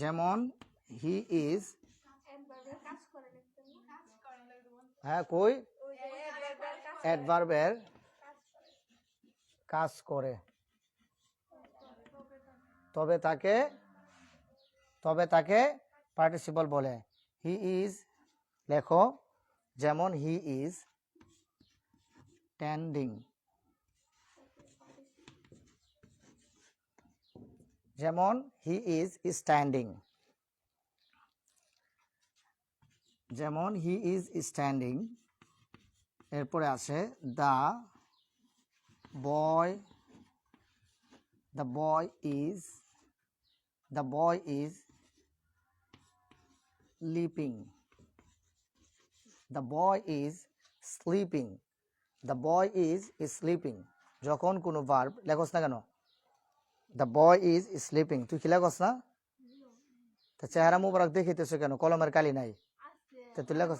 যেমন হি ইজ অ্যাডভার্বের কাজ করে লিখতে হ্যাঁ কই ওই যে অ্যাডভার্বের অ্যাডভার্বের কাজ করে তবে তাকে পার্টিসিপল বলে। হি ইজ লেখো যেমন হি ইজ স্ট্যান্ডিং এরপরে আছে দ্য বয় ইজ স্লিপিং যখন কোনো ভার্ব লেখস না কেন দ্য বয় ইজ স্লিপিং তুই কি লেখস না তা চেহারা মুবারক দেখিতেছো কেন কলমের কালি নাই তা তুই লেখস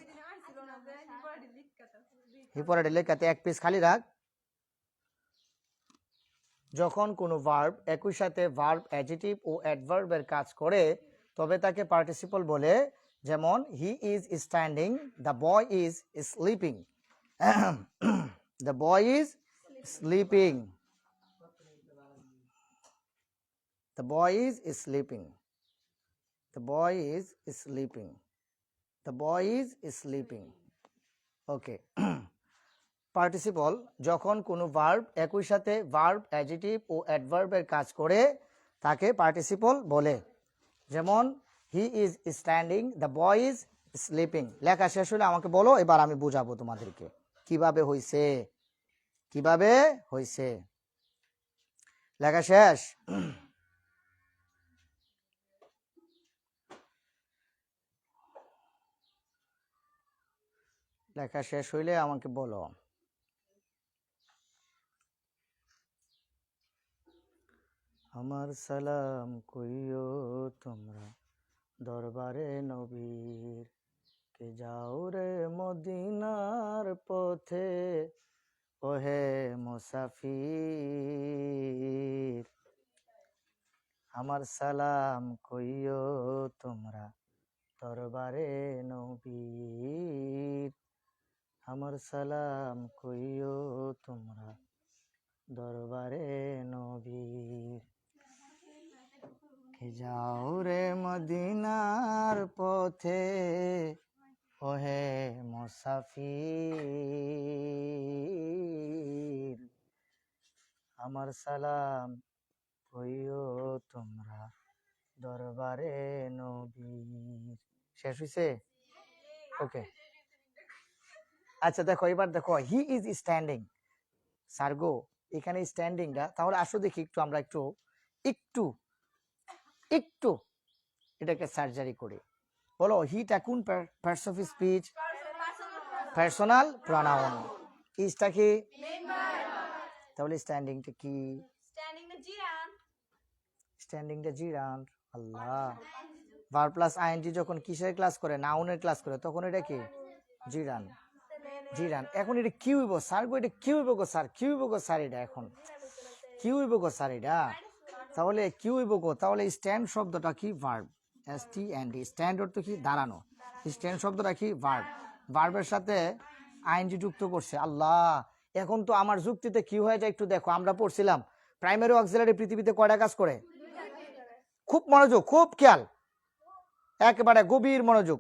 হিপোরাডি লেখাতে এক পেজ খালি রাখ। যখন কোনো ভার্ব একই সাথে ভার্ব অ্যাডজেটিভ ও অ্যাডভার্বের কাজ করে তবে তাকে পার্টিসিপল বলে। যেমন হি is standing the boy is sleeping okay. Participle যখন কোনো ভার্ব একই সাথে ভার্ব অ্যাডজেটিভ ও অ্যাডভার্বের কাজ করে তাকে পার্টিসিপল বলে। যেমন হি is standing the boy is sleeping. লেখা শেষ হলে আমাকে বলো, এবার আমি বুঝাবো তোমাদেরকে কিভাবে হয়েছে। লেখা শেষ? লেখা শেষ হইলে আমাকে বলো। আমার সালাম কইও তোমরা দরবারে নবীর, কে যাও রে মদিনার পথে ওহে মুসাফির। আমার সালাম কইও তোমরা দরবারে নবীর, আমার সালাম কইও তোমরা দরবারে নবীর। কে যাও রে মদিনার পথে ওহে মুসাফির, আমার সালাম কইও তোমরা দরবারে নবীর। শেষ হইছে? ওকে। আচ্ছা দেখো, এবার দেখো হি ইজ স্ট্যান্ডিং। সার্গো এখানে স্ট্যান্ডিংটা, তাহলে আসো দেখি আমরা একটু এটাকে সার্জারি করি। বলো হিটা কোন parts of speech? Personal pronoun. ইজটা কি? তাহলে স্ট্যান্ডিংটা কি? স্ট্যান্ডিংটা জিরান। আল্লাহ, ভার্ব প্লাস আইএনজি যখন কিসের ক্লাস করে? নাউনের ক্লাস করে, তখন এটা কি? জিরান। এখন এটা কি হইব স্যার গো? এটা কি হইব গো স্যার? এটা এখন কি হইব গো স্যার? এটা তাহলে কি হইব গো? তাহলে স্ট্যান্ড শব্দটা কি? ভার্ব। STAND, স্ট্যান্ড অর্থ কি? দাঁড়ানো। স্ট্যান্ড শব্দটা কি? ভার্ব। ভার্বের সাথে আইএনজি যুক্ত করছে। আল্লাহ, এখন তো আমার যুক্তিতে কি হয়ে যায় একটু দেখো। আমরা পড়ছিলাম প্রাইমারি অক্সিলারি পৃথিবীতে কয়টা কাজ করে? খুব মনোযোগ, খুব খেয়াল, একেবারে গভীর মনোযোগ।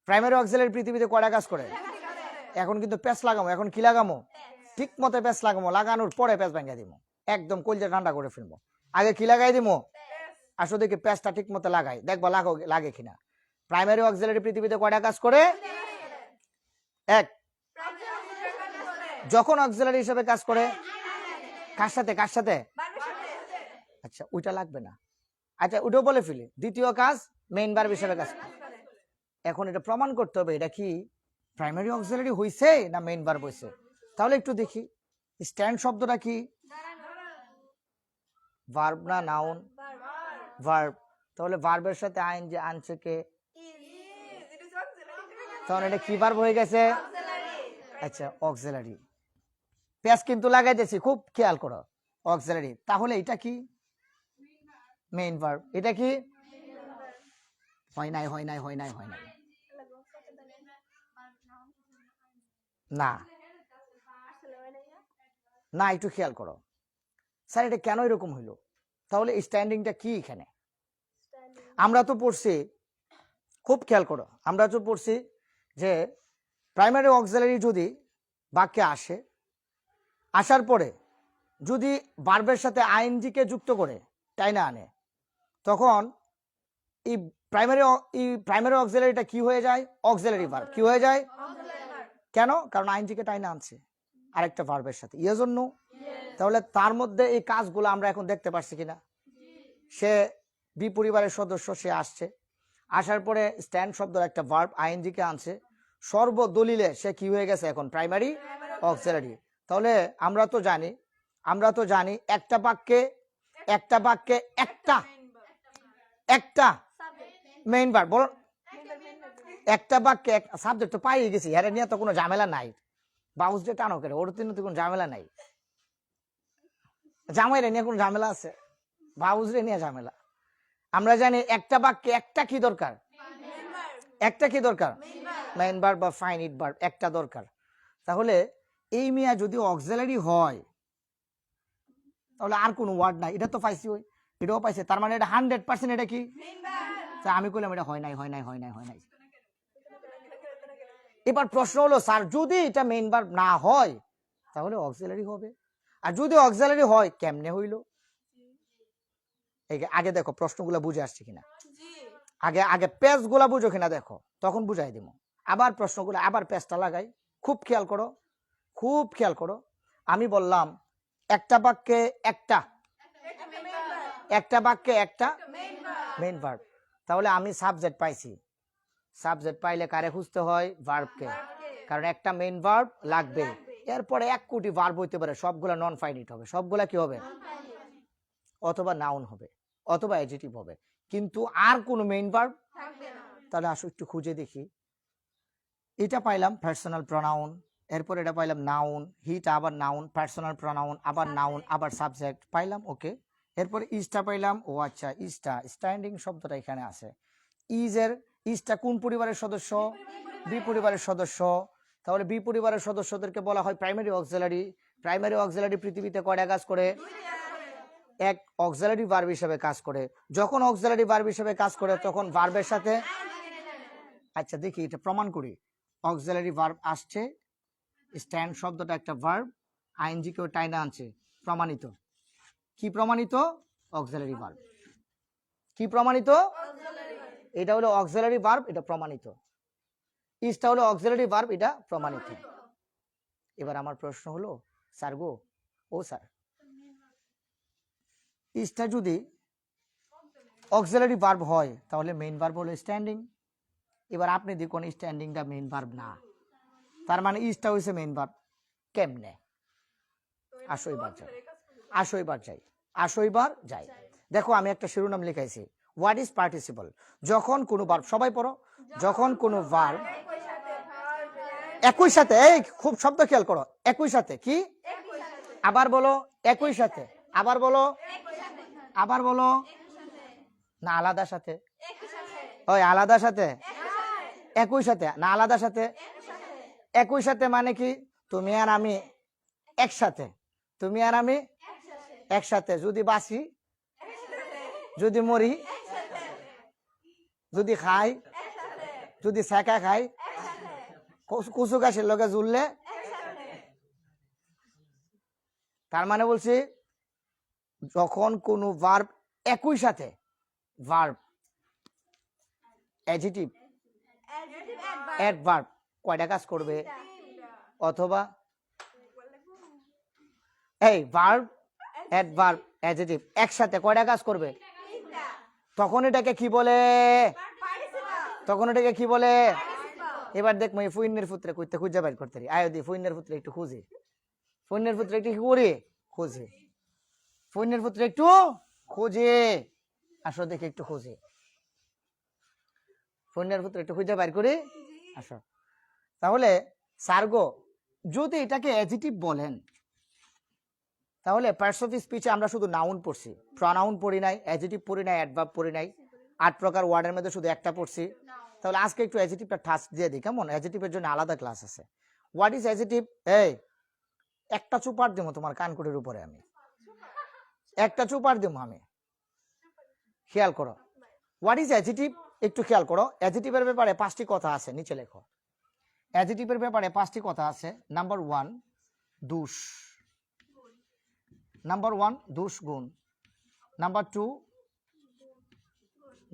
প্রাইমারি অক্সিলারি পৃথিবীতে কয়টা কাজ করে? এখন কিন্তু প্যাচ লাগামো। এখন কি লাগামো? ঠিক মতো প্যাচ লাগামো। লাগানোর পরে প্যাচ ভাঙিয়ে দিব, একদম কলজা ঠান্ডা করে ফেলবো। আগে কি লাগাই দিব? আসলে দেখি প্যাচটা ঠিক মতো লাগাই, দেখবো লাগে কিনা। প্রাইমারি অক্সিলারি পৃথিবীতে কয়টা কাজ করে? এক। যখন অক্সিলারি হিসেবে কাজ করে কার সাথে? কার সাথে? আচ্ছা, ওইটা লাগবে না। আচ্ছা, ওটাও বলে ফেলি। দ্বিতীয় কাজ মেইন ভার্ব হিসেবে কাজ করে। এখন এটা প্রমাণ করতে হবে এটা কি প্রাইমারি অক্সিলারি হইছে না মেইন ভার্ব হইছে। তাহলে একটু দেখি, স্ট্যান্ড শব্দটা কি? ভার্ব না নাউন? ভার্ব। তাহলে ভার্বের সাথে আইএনজি আনছে কে? তখন এটা কি ভার্ব হয়ে গেছে? আচ্ছা, অক্সিলারি। প্যাচ কিন্তু লাগাইতেছি, খুব খেয়াল করো। অক্সিলারি। তাহলে এটা কি? Main verb. এটা কি? হয় নাই, হয় নাই, হয় নাই, হয় নাই। না না, একটু খেয়াল করো। স্যার এটা কেন এরকম হইলো? তাহলে স্ট্যান্ডিংটা কি এখানে? আমরা তো পড়ছি, খুব খেয়াল করো, আমরা তো পড়ছি যে প্রাইমারি অক্সিলারি যদি বাক্যে আসে, আসার পরে যদি ভার্বের সাথে আইএনজি কে যুক্ত করে টাইনা আনে, তখন এই প্রাইমারি অক্সিলারিটা কি হয়ে যায়? Auxiliary verb. কি হয়ে যায়? কেন? কারণ আইএনজি কে টাইনা আনছে আরেকটা ভার্বের সাথে। এর জন্য তাহলে তার মধ্যে এই কাজগুলো আমরা এখন দেখতে পাচ্ছি কিনা? সে বি পরিবারের সদস্য, সে আসছে, আসার পরে স্ট্যান্ড শব্দের একটা ভার্ব আইএনজি কে আনছে, সর্বদলিলে সে কি হয়ে গেছে এখন? Primary auxiliary. তাহলে আমরা তো জানি একটা বাক্যে একটা মেইন ভার্ব। বল, একটা বাক্যে সাবজেক্ট তো পাই গেছি, এর নিয়ে তো কোনো ঝামেলা নাই। বাউস যে টানো করে, ওর তো কোনো ঝামেলা নাই। জামাইরা নিয়ে কোনো ঝামেলা আছে? বাউস রে নিয়ে ঝামেলা। আমরা জানি একটা বাক্যে একটা কি দরকার? একটা কি দরকার? মেইন ভার্ব বা ফাইনিট ভার্ব একটা দরকার। তাহলে এই মিয়া যদি অক্সিলারি হয় তাহলে আর কোনো ওয়ার্ড নাই। এটা তো পাইছি, ওই এটাও পাইছে, তার মানে এটা 100% এটা কি? আমি কইলাম এটা হয় নাই, হয় নাই, হয় নাই, হয় নাই। এবার প্রশ্ন হলো, স্যার যদি এটা মেইন ভার্ব না হয় তাহলে অক্সিলারি হবে, আর যদি অক্সিলারি হয় কেমনে হইল? আগে দেখো প্রশ্নগুলো বুঝে আসছে কিনা, আগে পেজ গুলা বুঝো কিনা দেখো, তখন বুঝাই দিব। আবার প্রশ্নগুলো, আবার পেজটা লাগাই। খুব খেয়াল করো, খুব খেয়াল করো। আমি বললাম একটা বাক্যে একটা মেইন ভার্ব। তাহলে আমি সাবজেক্ট পাইছি। সাবজেক্ট পাইলে কারে খুঁজতে হয়? ভার্বকে, কারণ একটা মেইন ভার্ব লাগবে। এরপরে 1 কোটি ভার্ব হইতে পারে, সবগুলা নন ফাইনিট হবে। সবগুলা কি হবে? অথবা নাউন হবে অথবা অ্যাডজেক্টিভ হবে, কিন্তু আর কোনো মেইন ভার্ব থাকবে না। তাহলে আসো একটু খুঁজে দেখি। এটা পাইলাম পার্সোনাল প্রোনাউন, এরপর এটা পাইলাম নাউন, হিটা আবার নাউন, পার্সোনাল প্রোনাউন আবার নাউন আবার সাবজেক্ট পাইলাম। ওকে, এরপর ইজটা পাইলাম। ও আচ্ছা, ইজটা স্ট্যান্ডিং শব্দটা এখানে আছে। ইজটা কোন পরিবারের সদস্য? বি পরিবারের সদস্য। তাহলে বি পরিবারের সদস্যদেরকে বলা হয় প্রাইমারি অক্সিলারি। প্রাইমারি অক্সিলারি পৃথিবীতে কয়টা কাজ করে? এক অক্সিলারি ভার্ব হিসেবে কাজ করে। যখন অক্সিলারি ভার্ব হিসেবে কাজ করে তখন ভার্বের সাথে, আচ্ছা দেখি এটা প্রমাণ করি। অক্সিলারি ভার্ব আসছে, স্ট্যান্ড শব্দটা একটা ভার্ব, আইএনজি কেও টাইনা আনছে, প্রমাণিত। কি প্রমাণিত? Auxiliary verb. কি প্রমাণিত? এটা হলো অক্সিলারি ভার্ব, এটা প্রমাণিত। ইজটা হলো অক্সিলারি ভার্ব, এটা প্রমাণিত। এবার আমার প্রশ্ন হলো, স্যার গো, ও স্যার, ইজটা যদি অক্সিলারি ভার্ব হয় তাহলে মেইন ভার্ব হলো স্ট্যান্ডিং। এবার আপনি দেখুন স্ট্যান্ডিংটা মেইন ভার্ব না, তার মানে ইজটা হইছে মেইন ভার্ব। কেমনে? আসো এবার যাই। দেখো আমি একটা শিরোনাম লিখাইছি, হোয়াট ইজ পার্টিসিপল। যখন কোনো ভার্ব, সবাই পড়ো, যখন কোনো ভার্ব একই সাথে, এই খুব শব্দ খেয়াল করো, একই সাথে কি? আবার বলো, একই সাথে আবার বলো, আবার বলো। না আলাদা সাথে, ওই আলাদা সাথে, একই সাথে না আলাদা সাথে। একই সাথে মানে কি, তুমি আর আমি একসাথে, তুমি আর আমি একসাথে। যদি বাঁচি, যদি মরি, যদি খাই, যদি সেকা খাই, কুচু গাছের লগে জুড়লে। তার মানে বলছি যখন কোন ভার্ব একই সাথে, ভার্ব অ্যাডজেক্টিভ অ্যাডভার্ব কয়টা কাজ করবে, অথবা এই ভার্ব অ্যাডভার্ব অ্যাডজেক্টিভ একসাথে কয়টা কাজ করবে, তখন এটাকে কি বলে, তখন এটাকে কি বলে। এবার দেখবো এই ফুইনের পুত্রে কইতে খুঁজে বাইর করতে আয়োদি ফুইনের পুত্রে একটু খুঁজি, ফুইনের পুত্রে একটু কি করি খুঁজি, ফুইনের পুত্রে একটু খুঁজে আসো, দেখে একটু খুঁজি, ফুইনের পুত্রে একটু খুঁজে বাইর করি আসো। তাহলে সার্গো যদি এটাকে অ্যাডজেক্টিভ বলেন, তাহলে পার্টস অফ স্পিচে আমরা শুধু নাউন পড়ছি, প্রনাউন পড়ি নাই, অ্যাডজেক্টিভ পড়ি নাই, অ্যাডভার্ব পড়ি নাই। 8 প্রকার ওয়ার্ডের মধ্যে শুধু একটা পড়ছি। তাহলে আজকে একটু অ্যাডজেক্টিভটা টাচ দিয়ে দিই, কেমন? অ্যাডজেক্টিভের জন্য আলাদা ক্লাস আছে। What is adjective? এই একটা চুপার দেবো তোমার কানকুটির উপরে, আমি একটা চুপার দেবো আমি, খেয়াল করো। হোয়াট ইজ অ্যাডজেক্টিভ একটু খেয়াল করো। অ্যাডজেক্টিভের ব্যাপারে 5টি কথা আছে, নিচে লেখো। অ্যাডজেক্টিভের ব্যাপারে 5টি কথা আছে। নাম্বার 1 দুষ, নাম্বার 1 দুষ গুণ, নাম্বার 2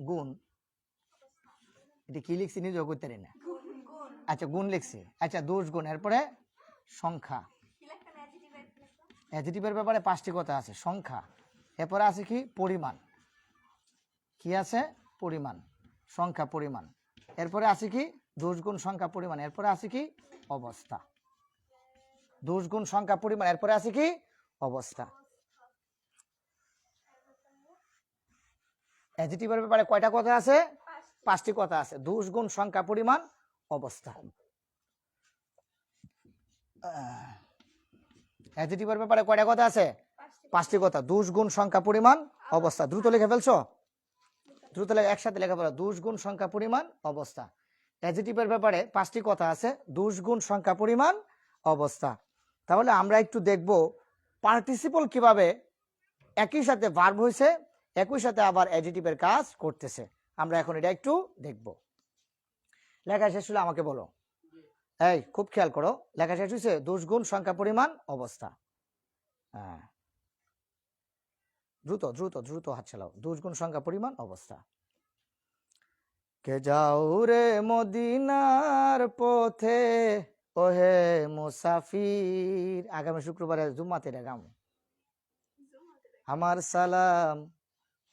গুণ, এটা কি লিখছি নিজেও করতে পারি না। আচ্ছা গুণ লিখছি, আচ্ছা দোষ গুণ, এরপরে সংখ্যা। অ্যাডজেক্টিভের ব্যাপারে 5টি কথা আছে। সংখ্যা, এরপরে আছে কি পরিমাণ, কি আছে পরিমাণ, সংখ্যা পরিমাণ। এরপরে আছে কি দোষ গুণ সংখ্যা পরিমাণ, এরপরে আছে কি অবস্থা। দোষ গুণ সংখ্যা পরিমাণ, এরপরে আছে কি অবস্থা। অ্যাডজেক্টিভের ব্যাপারে কয়টা কথা আছে? 5টি কথা আছে। দোষ গুণ সংখ্যা পরিমাণ অবস্থা। অ্যাডজেক্টিভের ব্যাপারে কয়টা কথা আছে? 5টি কথা। দোষ গুণ সংখ্যা পরিমাণ অবস্থা। দ্রুত লিখে ফেলছো? দ্রুত লেখা, একসাথে লেখা পড়া। দোষ গুণ সংখ্যা পরিমাণ অবস্থা। অ্যাডজেক্টিভের ব্যাপারে 5টি কথা আছে। দোষ গুণ সংখ্যা পরিমাণ অবস্থা। তাহলে আমরা একটু দেখব পার্টিসিপল কিভাবে একই সাথে ভার্ব হয়েছে, একই সাথে আবার অ্যাডজেক্টিভের কাজ করতেছে। আমরা এখন এটা একটু দেখব। লেখা শেষ হলে আমাকে বলো। এই খুব খেয়াল করো, লেখা শেষ হয়েছে? দোষ গুণ সংখ্যা পরিমাণ অবস্থা। হ্যাঁ, দ্রুত দ্রুত দ্রুত হাত চালাও। দোষ গুণ সংখ্যা পরিমাণ অবস্থা। কে যাও রে মদিনার পথে ওহে মুসাফির। আগামী শুক্রবারে জুম্মাতে গাম। আমার সালাম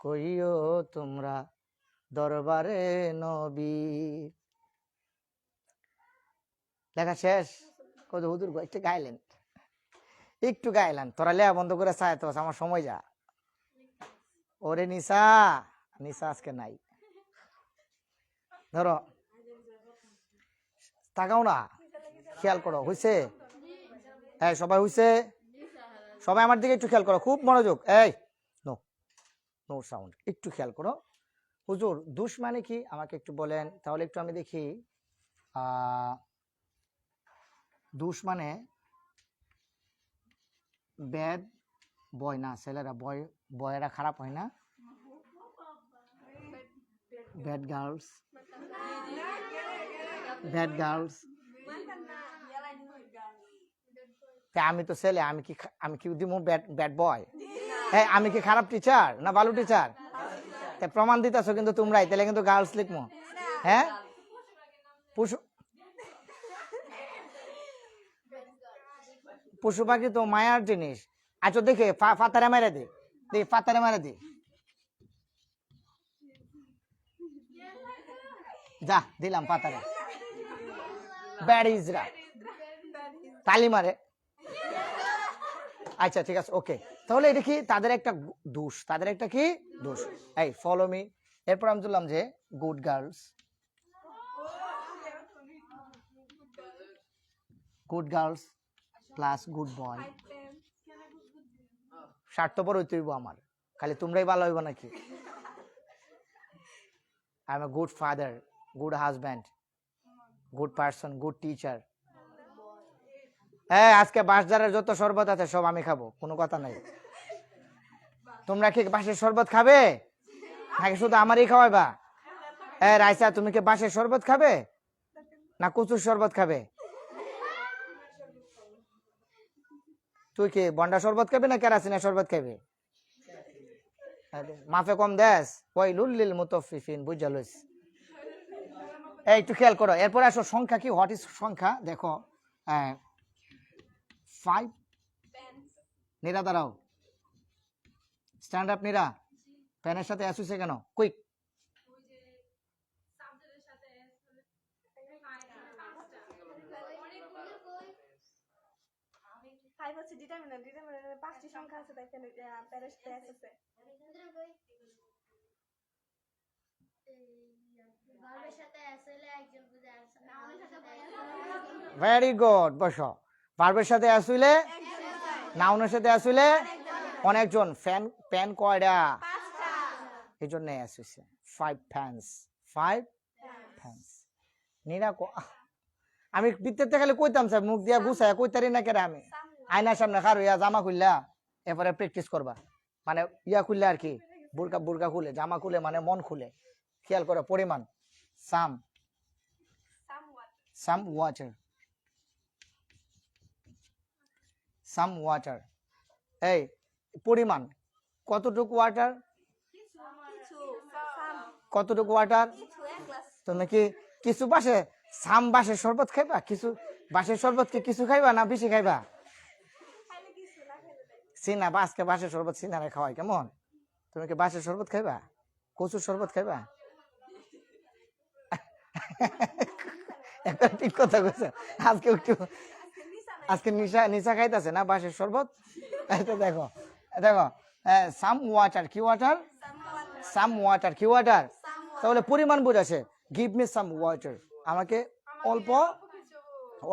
কইও তোমরা দরবারে নবীর। লেখা শেষ? কত হুজুর একটু গাইলেন, একটু গাইলেন। তোরা লেয়া বন্ধ করে চায় তো আমার সময় যা। ওরে নিসা, নিসা আজকে নাই, ধরো তাকাও না, খেয়াল করো। হইছে? হ্যাঁ সবাই হইছে? সবাই আমার দিকে একটু খেয়াল করো, খুব মনোযোগ। এই নো নো সাউন্ড, একটু খেয়াল করো। হুজুর দুষ মানে কি আমাকে একটু বলেন, তাহলে একটু আমি দেখি। দুষ মানে ব্যাড বয় না, ছেলেরা বয়, বয়েরা খারাপ হয় না, ব্যাড গার্লস, ব্যাড গার্লস। আমি তো ছেলে, আমি কি দিব ব্যাড বয়? হ্যাঁ, আমি কি খারাপ টিচার না ভালো টিচার? প্রমাণ দিতেছো কিন্তু তোমরাই, তাহলে কিন্তু গার্লস লিখবো। হ্যাঁ, পশু পাখি তো মায়ার জিনিস। আচ্ছা দেখে ফাতারে মেরে দে, ফাতারে মেরে দে, যা দিলাম পাতারে। ব্যাড ইজরা তালি মারে। আচ্ছা ঠিক আছে, ওকে। তাহলে এটা কি তাদের একটা দোষ, তাদের একটা কি দোষ। এই ফলো মি। এরপর আমি বললাম যে good girls, good girls plus good boy. স্বার্থপর হইতে হইব আমার, খালি তোমরাই ভালো হইব নাকি? I M a good father, good husband, good person, good teacher. হ্যাঁ, আজকে বাঁশঝাড়ের যত শরবত আছে সব আমি খাবো, কোনো কথা নাই। তোমরা কি বাঁশের শরবত খাবে নাকি শুধু আমারই খাওয়াইবা? হ্যাঁ রাইসা, তুমি কি বাঁশের শরবত খাবে না কচুর শরবত খাবে? তুই কি বন্ডা শরবত খাবে না কেরাসিনা শরবত খাবে? মাফে কম দেশ ওই লুল্লিল মুতাফফিফিন, বুঝা লইস। এই একটু খেয়াল করো, এরপর আসো সংখ্যা কি, হোয়াট ইজ সংখ্যা দেখো। 5 নিরা দাঁড়াও, স্ট্যান্ড আপ নিরা। প্যানের সাথে এস হইছে কেন? কুইক। ফাইভ হচ্ছে ডিটারমিনার, ডিটারমিনারে 5টি সংখ্যা আছে, তাই প্যারের সাথে এস আছে। ভেরি গুড, বসো। ভার্বের সাথে এস হইলে, নাউনের সাথে এস হইলে অনেকজন। ফ্যান, প্যান কয়টা? 5টা, এই জন্য এস হইছে। 5 ফ্যান্স, 5 ফ্যান্স। নিরা আমি বিদ্যুৎ খালি কইতাম স্যার, মুখ দিয়া গুছায় কইতারি না কেন? আমি আয়নার সামনে খার হইয়া জামা খুললা এরপরে প্র্যাকটিস করবা, মানে ইয়া খুললে আর কি, বুরকা বুরকা খুলে, জামা খুলে মানে মন খুলে। খেয়াল করো পরিমাণ, সাম, সাম ওয়াটার, সাম ওয়াটার। এই পরিমাণ কতটুকু ওয়াটার? কতটুকু ওয়াটার? তুমি কি কিছু বাসে সাম বাসের শরবত খাইবা? কিছু বাসের শরবত কি কিছু খাইবা না বেশি খাইবা? সিনা বাসকে বাসের শরবত সিনারে খাওয়াই কেমন? তুমি কি বাসের শরবত খাইবা? কচুর শরবত খাইবা? এখন ঠিক কথা কইছো। আজকে একটু আজকে নিশা খাইতেছে না বাসের শরবত। এটা দেখো, দেখো সাম ওয়াটার, কি ওয়াটার? সাম ওয়াটার, কি ওয়াটার? তাহলে পরিমাণ বোঝাছে, গিভ মি সাম ওয়াটার, আমাকে অল্প,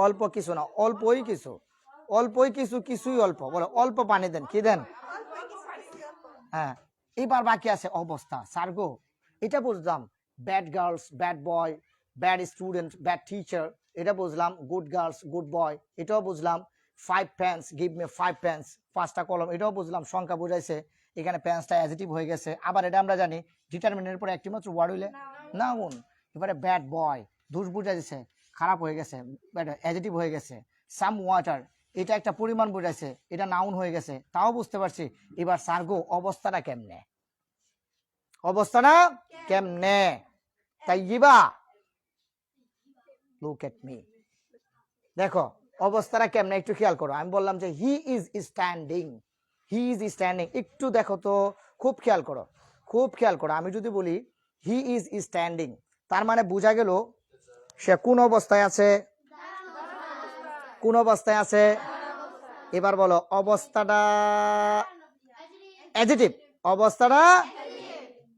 অল্প কিছু না, অল্পই কিছু, অল্পই কিছু, কিছুই অল্প, বলো অল্প পানি দেন। কি দেন? হ্যাঁ। এবার বাকি আছে অবস্থা, সার্গো। এটা বুঝলাম, bad girls, bad boy, bad student, bad teacher, এটা বুঝলাম। গুড গার্লস, গুড বয়, এটাও বুঝলাম। 5 পেন্স, গিভ মি 5 পেন্স, 5টা কলম, এটাও বুঝলাম। সংখ্যা বুঝাইছে, এখানে পেন্সটা অ্যাডজেক্টিভ হয়ে গেছে। আবার এটা আমরা জানি ডিটারমিনেন্টের পরে একটি মাত্র ওয়ার্ড হইলে নাউন। এবারে ব্যাড বয়, দোষ বুঝাইছে, খারাপ হয়ে গেছে, অ্যাডজেক্টিভ হয়ে গেছে। সাম ওয়াটার, এটা একটা পরিমাণ বুঝাইছে, এটা নাউন হয়ে গেছে, তাও বুঝতে পারছি। এবার সার্গো, অবস্থাটা কেমনে? অবস্থাটা কেমনে? তাইয়িবা, লুক এট মি, দেখো অবস্থাটা কেমনে একটু খেয়াল করো। আমি বললাম যে হি is standing, he is standing, একটু দেখো তো, খুব খেয়াল করো, খুব খেয়াল করো। আমি যদি বলি হি ইজ স্ট্যান্ডিং, তার মানে বোঝা গেল সে কোন অবস্থায় আছে? কোন অবস্থায় আছে? এবার বলো অবস্থাটা অ্যাডজেক্টিভ, অবস্থাটা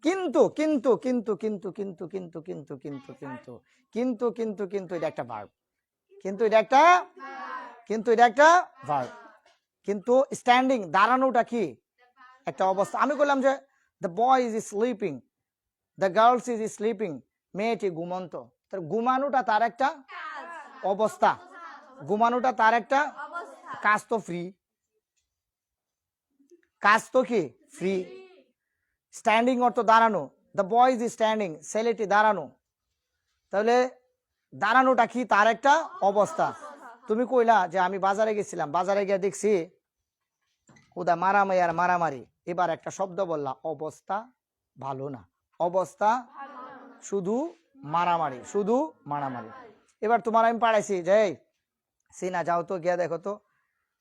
কিন্তু কিন্তু কিন্তু কিন্তু কিন্তু কিন্তু কিন্তু কিন্তু কিন্তু কিন্তু কিন্তু কিন্তু এটা একটা ভার্ব, কিন্তু এটা একটা, কিন্তু এটা একটা ভার্ব। কিন্তু স্ট্যান্ডিং, দাঁড়ানোটা কি? একটা অবস্থা। আমি বললাম যে the boy is sleeping, the girls is sleeping, মেয়েটি ঘুমন্ত। তার ঘুমানোটা তার একটা অবস্থা, ঘুমানোটা তার একটা কাজ, তো ফ্রি, কাজ তো কি ফ্রি। স্ট্যান্ডিং অর্থ দাঁড়ানো, দ্য বয় ইজ স্ট্যান্ডিং, ছেলেটি দাঁড়ানো। তাহলে দাঁড়ানোটা কি? তার একটা অবস্থা। তুমি কইলা যে আমি বাজারে গেছিলাম, বাজারে গিয়ে দেখছি ওদা মারামারি আর মারামারি। এবার একটা শব্দ বললা, অবস্থা ভালো না, অবস্থা শুধু মারামারি, শুধু মারামারি। এবার তোমার আমি পাঠাইছি যে সিনা যাও তো গিয়া দেখো তো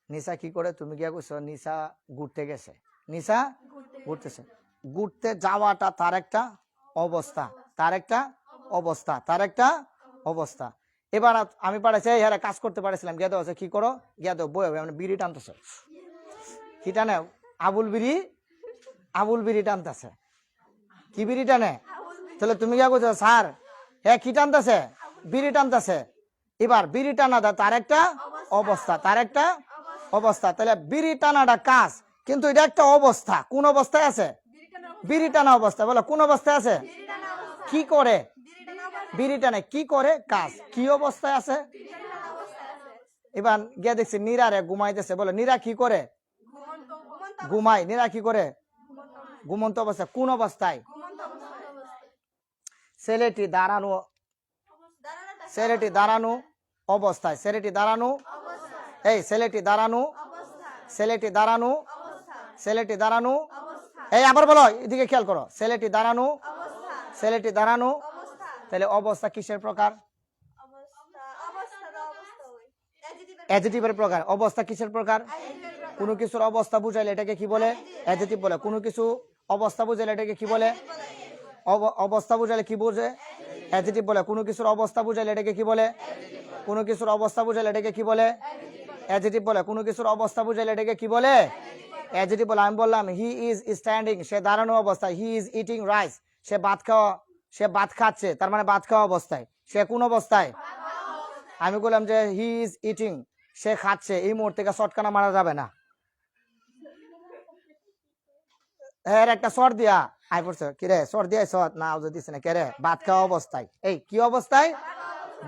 নিশা কি করে। তুমি গিয়া কইছো নিশা ঘুরতে গেছে, নিশা ঘুরতেছে। ঘুরতে যাওয়াটা তার একটা অবস্থা, তার একটা অবস্থা, তার একটা অবস্থা। এবার আমি পাঠাইছি হ্যাঁ কাজ করতে পারেছিলাম, গিয়া দেওয়া কি করো, গিয়া দেও বই মানে বিড়ি টানতেছে। কি টানে? আবুল বিড়ি, আবুল বিড়ি টানতেছে। কি বিড়ি টানে? তাহলে তুমি গিয়া কইছো স্যার হ্যাঁ কি টানতেছে? বিড়ি টানতেছে। এবার বিড়ি টানাটা তার একটা অবস্থা, তার একটা অবস্থা। তাহলে বিড়ি টানাটা কাজ, কিন্তু এটা একটা অবস্থা, কোন অবস্থায় আছে? বিড়ি টানা অবস্থা। বলো কোন অবস্থায় আছে? কি করে? বিড়ি টানে কি করে? কাজ। কি অবস্থায় আছে? এবার গিয়ে দেখছি নীরারে ঘুমাইতেছে। বলো নীরা কি করে? ঘুমায়। নীরা কি করে? ঘুমন্ত অবস্থা। কোন অবস্থায়? ছেলেটি দাঁড়ানো, ছেলেটি দাঁড়ানো অবস্থায়। ছেলেটি দাঁড়ানো, এই ছেলেটি দাঁড়ানো, ছেলেটি দাঁড়ানো, ছেলেটি দাঁড়ানো, এই আবার বলো, এদিকে খেয়াল করো। ছেলেটি দাঁড়ানো, ছেলেটি দাঁড়ানো, তাহলে অবস্থা কিসের প্রকার? অ্যাডজেক্টিভের প্রকার। অবস্থা কিসের প্রকার? কোনো কিছুর অবস্থা বুঝাইলে এটাকে কি বলে? অ্যাডজেক্টিভ বলে। কোনো কিছু অবস্থা বুঝাইলে এটাকে কি বলে? অবস্থা বুঝাইলে কি বোঝে? অ্যাডজেক্টিভ বলে। কোনো কিছুর অবস্থা বুঝাইলে এটাকে কি বলে? কোনো কিছুর অবস্থা বুঝাইলে এটাকে কি বলে? অ্যাডজেক্টিভ বলে। কোনো কিছুর অবস্থা বুঝাইলে এটাকে কি বলে? অ্যাডজেক্টিভ বলে। আমি বললাম হি ইজ স্ট্যান্ডিং, সে দাঁড়ানো অবস্থায়। হি ইজ ইটিং রাইস, সে ভাত খাওয়া, সে ভাত খাচ্ছে, তার মানে ভাত খাওয়া অবস্থায়। সে কোন অবস্থায়? আমি বললাম যে হি ইজ ইটিং, সে খাচ্ছে। এই মুহূর্তে শর্টকানা মারা যাবে না। এর একটা শর্ট দিয়া আই পড়ছে কি রে? শর্ট দিয়া শর্ট না দিছে না কে রে? ভাত খাওয়া অবস্থায়। এই কি অবস্থায়?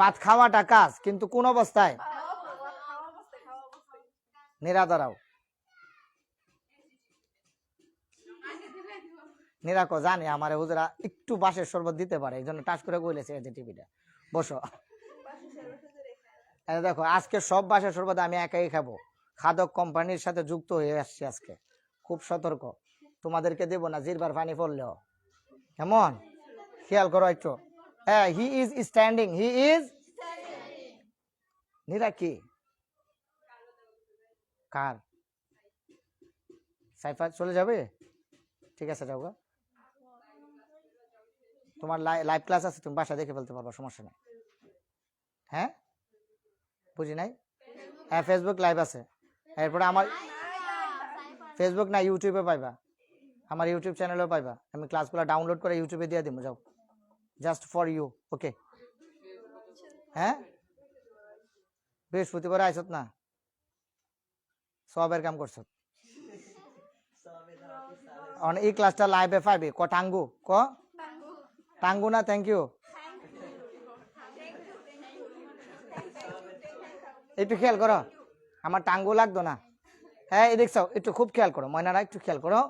ভাত খাওয়াটা কাজ, কিন্তু কোন অবস্থায়? নীরা দাঁড়াও। নীরা কো জানি আমারে হুজুরা একটু বাঁশের শরবত দিতে পারে, এই জন্য টাচ করে কইলেছে এই যে টিভিটা। বসো। দেখো আজকে সব বাঁশের শরবত আমি একাই খাবো। খাদক কোম্পানির সাথে যুক্ত হয়ে আসছি আজকে। খুব সতর্ক, তোমাদেরকে দেবো না জিরবার পানি পড়লেও। কেমন? খেয়াল করো একটু। হ্যাঁ, he is standing, he is. Nira কি? কার? সাইফা চলে যাবে? ঠিক আছে যাও গো। তোমার লাইভ ক্লাস আছে, তুমি বাসা দেখে ফেলতে পারবা, সমস্যা নেই। হ্যাঁ বুঝি নাই। হ্যাঁ ফেসবুক লাইভ আছে। এরপরে আমার ফেসবুক না, ইউটিউবে পাইবা। আমার ইউটিউব চ্যানেলেও পাইবা। আমি ক্লাসগুলো ডাউনলোড করে ইউটিউবে দিয়ে দিব, যাও, জাস্ট ফর ইউ। ওকে? হ্যাঁ বৃহস্পতিবার আইসত না, সবের কাম করছ। এই ক্লাসটা লাইভে পাইবি। ক টাঙ্গু, ক টাঙ্গু না থ্যাংক ইউ। একটু খেয়াল করো, আমার টাঙ্গু লাগতো না। হ্যাঁ এই দেখছো, একটু খুব খেয়াল করো ময়নারা, একটু খেয়াল করো।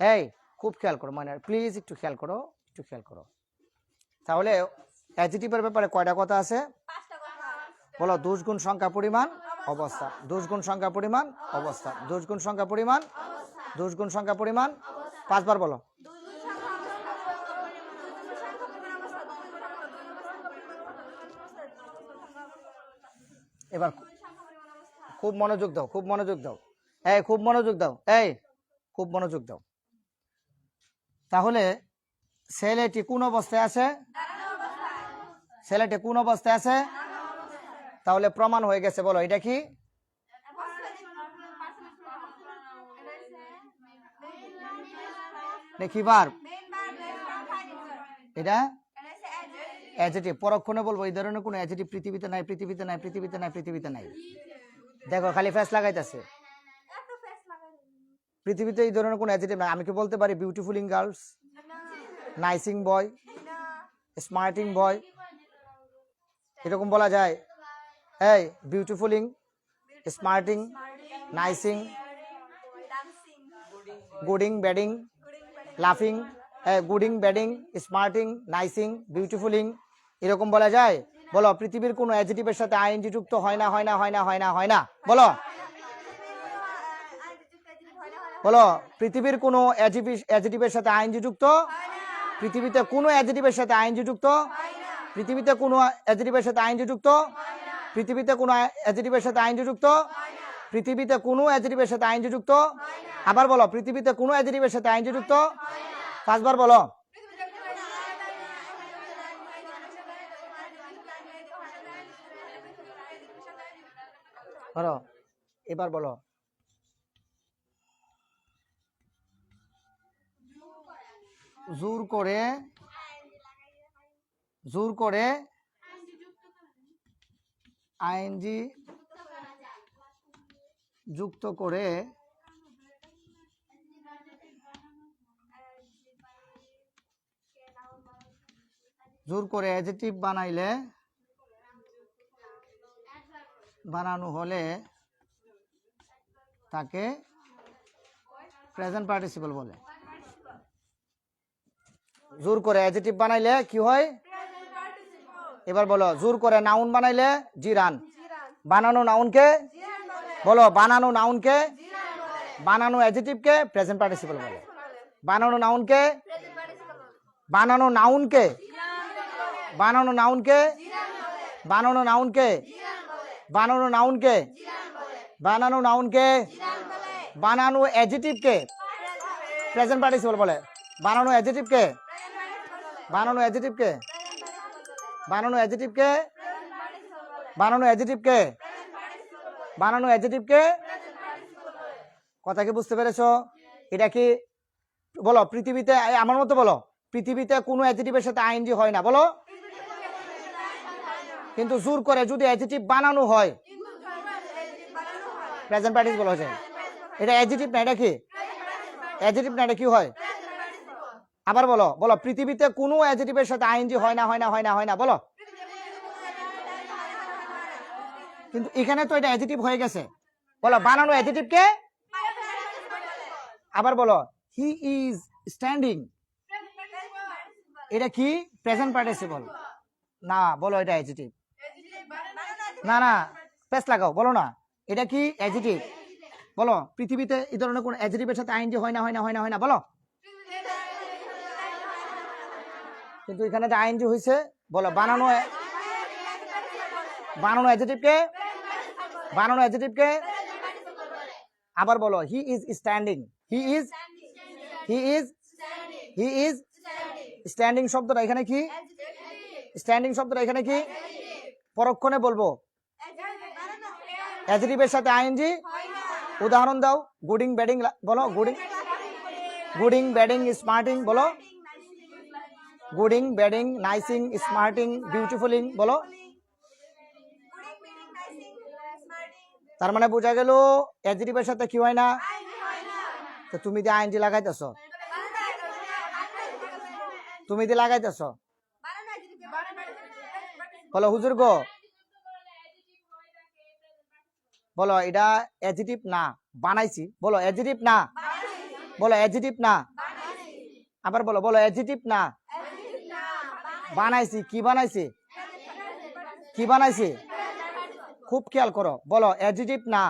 এই খুব খেয়াল করো ময়নারা, প্লিজ একটু খেয়াল করো, একটু খেয়াল করো। তাহলে অ্যাডজেক্টিভের ব্যাপারে কয়টা কথা আছে? বলো। দোষ গুণ সংখ্যা পরিমাণ অবস্থা। দোষ গুণ সংখ্যা পরিমাণ অবস্থা। দোষ গুণ সংখ্যা পরিমাণ, দোষ গুণ সংখ্যা পরিমাণ। 5 বার বলো। এবার খুব মনোযোগ দাও, খুব মনোযোগ দাও। এই খুব মনোযোগ দাও, এই খুব মনোযোগ দাও। তাহলে ছেলেটি কোন অবস্থায় আছে? ছেলেটি কোন অবস্থায় আছে? তাহলে প্রমাণ হয়ে গেছে। বলো এটা কি? দেখি বার এটা অ্যাডজেক্টিভ। পরক্ষণে বলবো এই ধরনের কোনো অ্যাডজেক্টিভ পৃথিবীতে নাই, পৃথিবীতে নাই, পৃথিবীতে নাই, পৃথিবীতে নাই। দেখো খালি ফেস লাগাইতেছে। পৃথিবীতে এই ধরনের কোনো অ্যাডজেক্টিভ নাই। আমি কি বলতে পারি বিউটিফুলিং গার্লস, নাইসিং বয়, স্মার্টিং বয়, এরকম বলা যায়? এই বিউটিফুলিং, স্মার্টিং, নাইসিং, গুডিং, ব্যাডিং, লাফিং, গুডিং, ব্যাডিং, স্মার্টিং, নাইসিং, বিউটিফুলিং, এরকম বলা যায়? বলো পৃথিবীর কোনো অ্যাডজেক্টিভের সাথে আইএনজি যুক্ত হয় না, হয় না, হয় না, হয় না, হয় না? বলো। বলো পৃথিবীর কোনো অ্যাডজেক্টিভের সাথে আইএনজি যুক্ত? পৃথিবীতে কোনো অ্যাডজেক্টিভের সাথে আইএনজি যুক্ত? পৃথিবীতে কোনো অ্যাডজেক্টিভের সাথে আইএনজি যুক্ত? পৃথিবীতে কোনো অ্যাডজেক্টিভের সাথে আইএনজি যুক্ত? পৃথিবীতে কোনো অ্যাডজেক্টিভের সাথে আইএনজি যুক্ত? আবার বলো, পৃথিবীতে কোনো অ্যাডজেক্টিভের সাথে আইএনজি যুক্ত? 5 বার বলো। বলো এবার বলো। জোর করে, জোর করে আইএনজি যুক্ত করে জোর করে অ্যাডজেক্টিভ বানাইলে বানানো হলে তাকে প্রেজেন্ট পার্টিসিপল বলে। জোর করে অ্যাডজেক্টিভ বানাইলে কি হয়? এবার বলো, জোর করে নাউন বানাইলে জিরান। বানানো নাউনকে বলো, বানানো নাউনকে, বানানো অ্যাডজেক্টিভকে প্রেজেন্ট পার্টিসিপল বলে। বানানো নাউনকে, বানানো নাউনকে, বানানো নাউনকে, বানানো নাউনকে, বানানো নাউনকে, বানানো নাউনকে, বানানো অ্যাডজেক্টিভকে প্রেজেন্ট পার্টিসিপল বলে। বানানো অ্যাডজেক্টিভকে, বানানো অ্যাডজেক্টিভকে, বানানো অ্যাডজেক্টিভকে, বানানো অ্যাডজেক্টিভকে, বানানো অ্যাডজেক্টিভকে। কথা কি বুঝতে পেরেছো? এটা কি বলো পৃথিবীতে, আমার মতো বলো, পৃথিবীতে কোনো অ্যাডজেক্টিভের সাথে আইএনজি হয় না, বলো। কিন্তু জোর করে যদি অ্যাডজেক্টিভ বানানো হয় প্রেজেন্ট পার্টিসিপল হয়ে যায়। এটা অ্যাডজেক্টিভ না, এটা কি অ্যাডজেক্টিভ না, এটা কি হয়? আবার বলো, বলো পৃথিবীতে কোনো অ্যাডজেক্টিভের সাথে আইএনজি হয় না, হয় না, হয় না, হয় না, বলো। কিন্তু এখানে তো এটা অ্যাডজেক্টিভ হয়ে গেছে। বলো বানানো অ্যাডজেক্টিভকে। আবার বলো হি ইজ স্ট্যান্ডিং, এটা কি প্রেজেন্ট পার্টিসিপল না, বলো এটা অ্যাডজেক্টিভ। না না, পেস লাগাও, বলো না এটা কি অ্যাডজেক্টিভ। বলো পৃথিবীতে এই ধরনের কোন অ্যাডজেক্টিভের সাথে আইএনজি হয় না, হয় না, হয় না, হয় না, বলো। কিন্তু এখানে যে আইএনজি হয়েছে, বলো বানানো, বানানো অ্যাডজেক্টিভকে, বানানো অ্যাডজেক্টিভকে। আবার বলো হি is standing, he is, he is, he is standing শব্দটা এখানে কি? স্ট্যান্ডিং শব্দটা এখানে কি? পরক্ষণে বলবো অ্যাডজেক্টিভের সাথে আইএনজি। উদাহরণ দাও, গুডিং ব্যাডিং, বলো গুডিং, গুডিং ব্যাডিং স্মার্টিং, বলো গুডিং ব্যাডিং নাইসিং স্মার্টিং বিউটিফুলিং, বলো। তার মানে বোঝা গেল অ্যাডজেক্টিভের সাথে কি হয় না। তো তুমি যে আইএনজি লাগাইতেছ, তুমি যে লাগাইতেছ, বলো হুজুর গো, বলো এটা অ্যাডজেক্টিভ না, বানাইছি, বলো অ্যাডজেক্টিভ না, বলো অ্যাডজেক্টিভ না। আবার বলো, বলো অ্যাডজেক্টিভ না, বানাইছি। কি বানাইছি? কি বানাইছি? খুব খেয়াল করো, বলো অ্যাডজেক্টিভ না,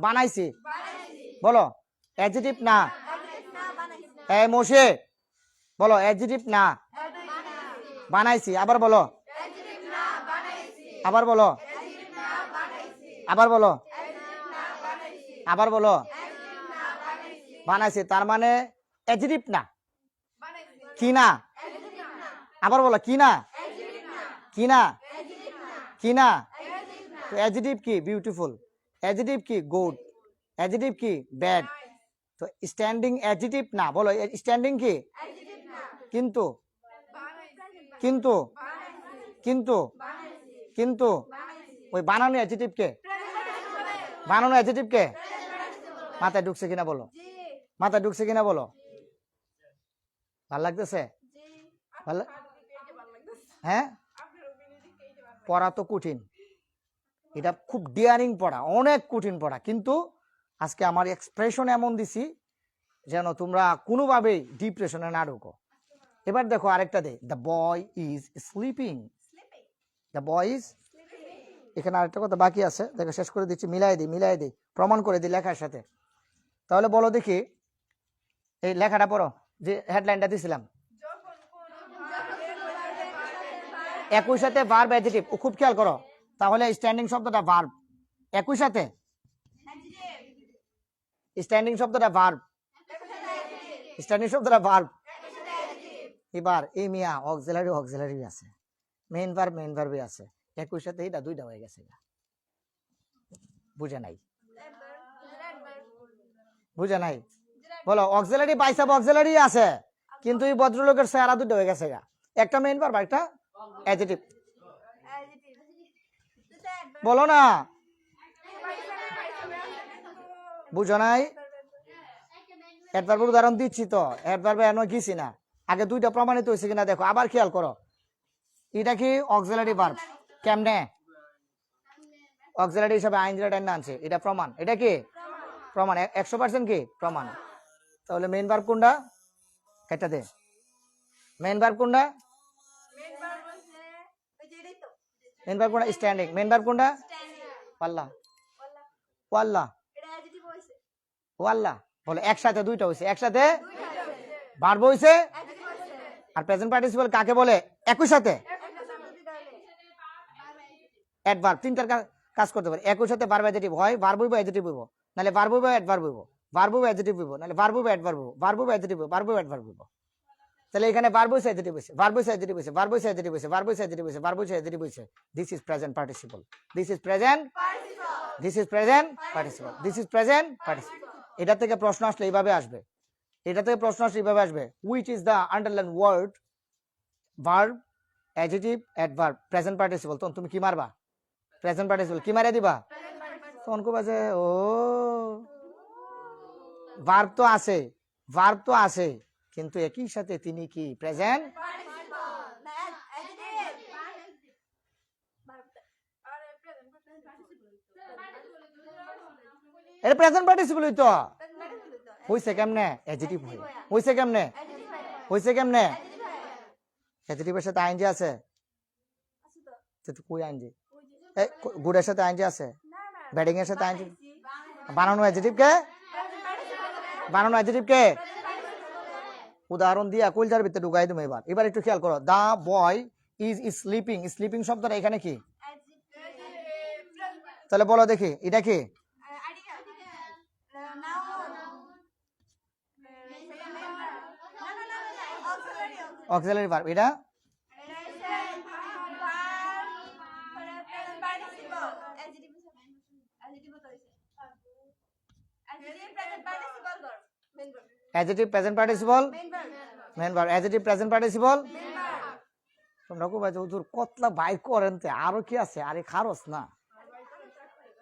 বানাইছি, বলো অ্যাডজেক্টিভ না। এই মোশে, বলো অ্যাডজেক্টিভ না, বানাইছি। আবার বলো, আবার বলো, আবার বলো, আবার বলো, বানাইছি। তার মানে অ্যাডজেক্টিভ না, কি না। আবার বলো কি না, কি না, কি না। তো অ্যাডজেক্টিভ কি? বিউটিফুল। অ্যাডজেক্টিভ কি? গুড। অ্যাডজেক্টিভ কি? ব্যাড। তো স্ট্যান্ডিং অ্যাডজেক্টিভ না, বলো স্ট্যান্ডিং কি? কিন্তু, কিন্তু, কিন্তু, কিন্তু ওই বানানো অ্যাডজেক্টিভ কে? বানানো অ্যাডজেক্টিভ কে? মাথায় ঢুকছে কিনা বলো, মাথায় ঢুকছে কিনা বলো। ভাল লাগতেছে? ভালো, হ্যাঁ। পড়া তো কঠিন, এটা খুব ডিয়ারিং পড়া, অনেক কঠিন পড়া, কিন্তু আজকে আমার এক্সপ্রেশন এমন দিছি যেন তোমরা কোনোভাবেই ডিপ্রেশনে না ঢুকো। এবার দেখো আরেকটা দে, the boy is sleeping, the boy is. এখানে আরেকটা কথা বাকি আছে, দেখো শেষ করে দিচ্ছি, মিলাই দিই, মিলাই দিই, প্রমাণ করে দিই লেখার সাথে। তাহলে বলো দেখি, এই লেখাটা পড়ো, যে হেডলাইনটা দিছিলাম, একই সাথে ভার্ব অ্যাডজেক্টিভ। খুব খেয়াল করো, তাহলে স্ট্যান্ডিং শব্দটা ভার্ব, একই সাথে স্ট্যান্ডিং শব্দটা ভার্ব, স্ট্যান্ডিং শব্দটা ভার্ব। এবার এই মিয়া অক্সিলারি, অক্সিলারি আছে, মেইন ভার্ব, মেইন ভার্বই আছে, একই সাথে এটা দুইটা হয়ে গেছে। বুঝে নাই? বুঝে নাই? বলো অক্সিলারি বাইসাব অক্সিলারি আছে, কিন্তু এই ভদ্রলোকের চেহারা দুটো হয়ে গেছে, একটা মেইন ভার্ব, একটা অ্যাডজেক্টিভ। বলো না, বুঝো নাই? অ্যাডভার্বের উদাহরণ দিচ্ছি তো, অ্যাডভার্বে এনো গেছি না, আগে দুইটা প্রমাণিত হয়েছে কিনা দেখো, আবার খেয়াল করো। এটা কি অক্সিলারি ভার্ব, কেমনে অক্সিলারি হিসাবে আইনজিরা টাইন আনছে, এটা প্রমাণ। এটা কি প্রমাণ, 100% কি প্রমাণ। তাহলে মেইন ভার্ব কোনটা, কেটে দে। মেইন ভার্ব কোনটা, মেইন ভার্ব কোনটা, স্ট্যান্ডিং। মেইন ভার্ব কোনটা, পাল্লা, ওয়াল্লা, ওয়াল্লা। বলে একসাথে দুইটা হইছে, একসাথে ভার্ব হইছে। আর প্রেজেন্ট পার্টিসিপল কাকে বলে, একই সাথে অ্যাডভার্ব। তিনটার কাজ করতে পারে, একই সাথে ভার্ব অ্যাডজেক্টিভ হয়, ভার্ব হইব অ্যাডজেক্টিভ হইব, নালে ভার্ব হইব অ্যাডভার্ব হইব, ভার্ব হইব অ্যাডজেক্টিভ হইব, নালে ভার্ব হইব অ্যাডভার্ব হইব, ভার্ব হইব অ্যাডজেক্টিভ হইব, ভার্ব হইব অ্যাডভার্ব হইব। তাহলে এখানে ভার্ব হইছে অ্যাডজেক্টিভ হইছে, ভার্ব হইছে অ্যাডজেক্টিভ হইছে, ভার্ব হইছে অ্যাডজেক্টিভ হইছে, ভার্ব হইছে অ্যাডজেক্টিভ হইছে, ভার্ব হইছে অ্যাডজেক্টিভ হইছে। This is present participle, this is present participle, this is present participle, this is present participle. এটা থেকে প্রশ্ন আসলে এইভাবে আসবে, এটা থেকে প্রশ্ন আসলে এইভাবে আসবে। Which is the underline word, verb, adjective, adverb, present participle. তখন তুমি কি মারবা, প্রেজেন্ট পার্টিসিপল। কি মারিয়া দিবা, তখন কো বাজে ও ভার্ব তো আছে, ভার্ব তো আছে, কিন্তু একই সাথে তিনি কি প্রেজেন্ট। এটা প্রেজেন্ট পার্টিসিপল হইতো, হইছে কেমনে, অ্যাডজেক্টিভ হই, হইছে কেমনে, হইছে কেমনে, অ্যাডজেক্টিভের সাথে আইনজি আছে। তো কই আইনজি, গুডের সাথে আইনজি আছে, ব্যাডিং এর সাথে আইনজি। বানানো অ্যাডজেক্টিভ কে, বানানো অ্যাডজেক্টিভ কে। উদাহরণ দিয়া কইলজার ভিতরে ঢুকাই দিমু। এবার এবার একটু খেয়াল করো, দা বয় ইজ স্লিপিং। স্লিপিং শব্দটা এখানে কি, তাহলে বলো দেখি এটা কি, অক্সিলারি ভার্ব। এটা adjective present participle, main verb. Adjective present participle. তোমরা কো ভাই হুজুর কতলা বাইর করেন তে, আরো কি আছে, আরে খারস না,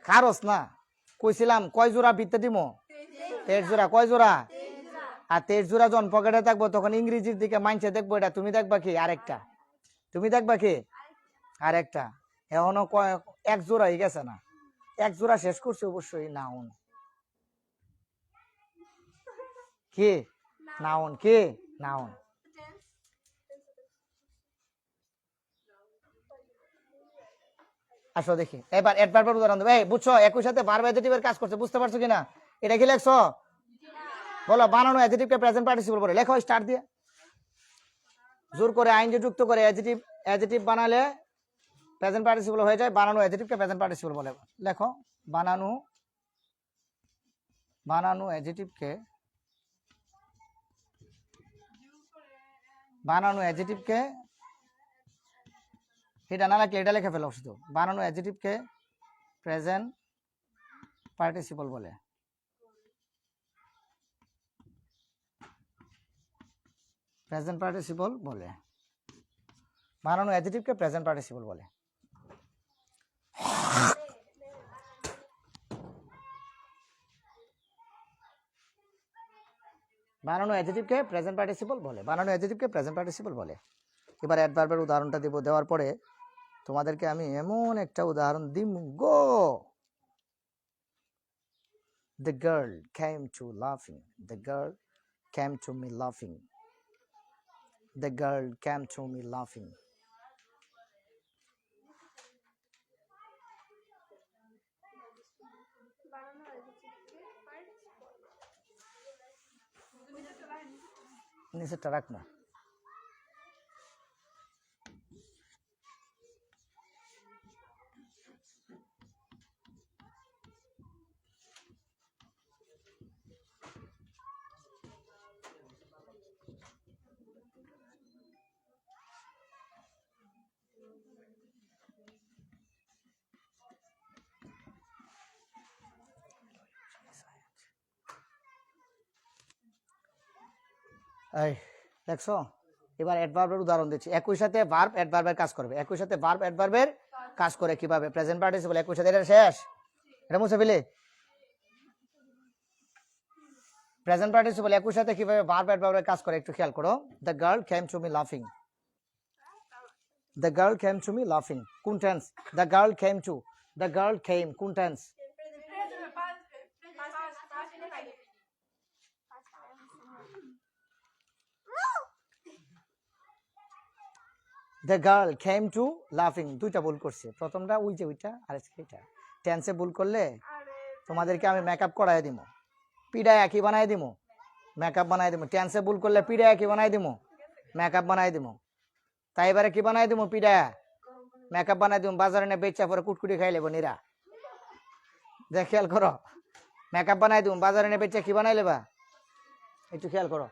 খারস না। কইছিলাম কয় জোড়া বিতে দিমো, 23 জোড়া। কয় জোড়া, আর 23 জোড়া যখন পকেটে থাকবো তখন ইংরেজির দিকে মাইনছে দেখবো, এটা তুমি দেখবা কি আরেকটা, তুমি দেখবা কি আরেকটা। এখনো এক জোড়া হয়ে গেছে না, এক জোড়া শেষ করছে অবশ্যই নাউন। কি নাউন, কি নাউন। আসো দেখি এবার অ্যাডভার্বের উদাহরণ দেব। এই বুঝছো, একই সাথে ভার্ব অ্যাডজেক্টিভের কাজ করছে, বুঝতে পারছো কিনা, এটা কি লেখছো, বলো। বানানো অ্যাডজেক্টিভকে প্রেজেন্ট পার্টিসিপল বলে, লেখো স্টার্ট দিয়ে। জোর করে আইনজি যুক্ত করে অ্যাডজেক্টিভ, অ্যাডজেক্টিভ বানালে প্রেজেন্ট পার্টিসিপল হয়ে যায়, বানানো অ্যাডজেক্টিভকে প্রেজেন্ট পার্টিসিপল বলে। লেখো, বানানো, বানানো অ্যাডজেক্টিভকে, বানানো অ্যাডজেক্টিভকে, এটা না লিখলে এটা লিখে ফেলো শুধু। বানানো অ্যাডজেক্টিভকে প্রেজেন্ট পার্টিসিপল বলে, প্রেজেন্ট পার্টিসিপল বলে। বানানো অ্যাডজেক্টিভকে প্রেজেন্ট পার্টিসিপল বলে। বানানো অ্যাডজেক্টিভকে প্রেজেন্ট পার্টিসিপল বলে, বানানো অ্যাডজেক্টিভকে প্রেজেন্ট পার্টিসিপল বলে। এবার অ্যাডভার্বের উদাহরণটা দিব, দেওয়ার পরে তোমাদেরকে আমি এমন একটা উদাহরণ দিব গো। The girl came to laughing, the girl came to me laughing, the girl came to me laughing. নিচেরটা রাখ না। এই দেখছো, এবার অ্যাডভার্বের উদাহরণ দিচ্ছি। একই সাথে ভার্ব অ্যাডভার্বের কাজ করবে, একই সাথে ভার্ব অ্যাডভার্বের কাজ করে কিভাবে, প্রেজেন্ট পার্টিসিপল একই সাথে। এটা শেষ, এটা মুছে ফেলে। প্রেজেন্ট পার্টিসিপল একই সাথে কিভাবে ভার্ব অ্যাডভার্বের কাজ করে একটু খেয়াল করো। The girl came to me লাফিং, the girl came to me লাফিং কোন tense? The girl came two, the girl কেম কোন tense? The girl came two লাফিং, দুইটা ভুল করছে, প্রথমটা ওই যে ওইটা আর এটা। টেন্সে ভুল করলে তোমাদেরকে আমি মেকআপ করাই দিব, পিডায় একই বানাই দিব, মেকআপ বানাই দিব। টেন্সে ভুল করলে পিডায় একই বানাই দিব, মেকআপ বানাই দিব। তাই এবারে কি বানাই দিব? পিডায় মেকআপ বানাই দিব, বাজারে নিয়ে বেচা পরে কুটকুটি খাই লেবো নিরা। দেখ খেয়াল করো, মেকআপ বানাই দিব, বাজারে নিয়ে বেচা কি বানাই লেবা একটু খেয়াল করো।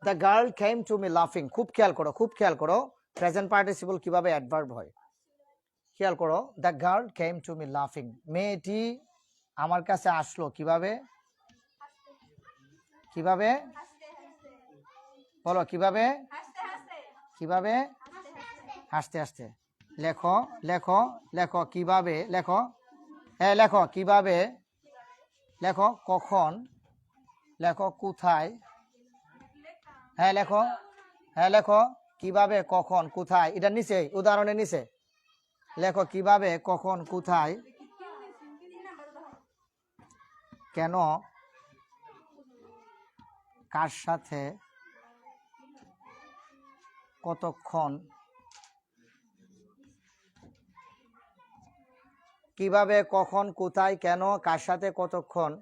The girl came to me লাফিং, খুব খেয়াল করো, খুব খেয়াল করো প্রেজেন্ট পার্টিসিপল কিভাবে অ্যাডভার্ব হয়। খেয়াল করো, the girl came to me লাফিং, মেয়েটি আমার কাছে আসলো কিভাবে? কিভাবে বলো, কিভাবে? কিভাবে? হাসতে হাসতে। লেখো লেখো লেখো, কিভাবে লেখো, হ্যাঁ লেখো কিভাবে, লেখো কখন, লেখো কোথায়, হ্যাঁ লেখো, হ্যাঁ লেখো কিভাবে কখন কোথায়, এটা নিচে উদাহরণের নিচে লেখো কিভাবে কখন কোথায়, কেন, কার সাথে, কতক্ষণ, কিভাবে কখন কোথায় কেন কার সাথে কতক্ষণ।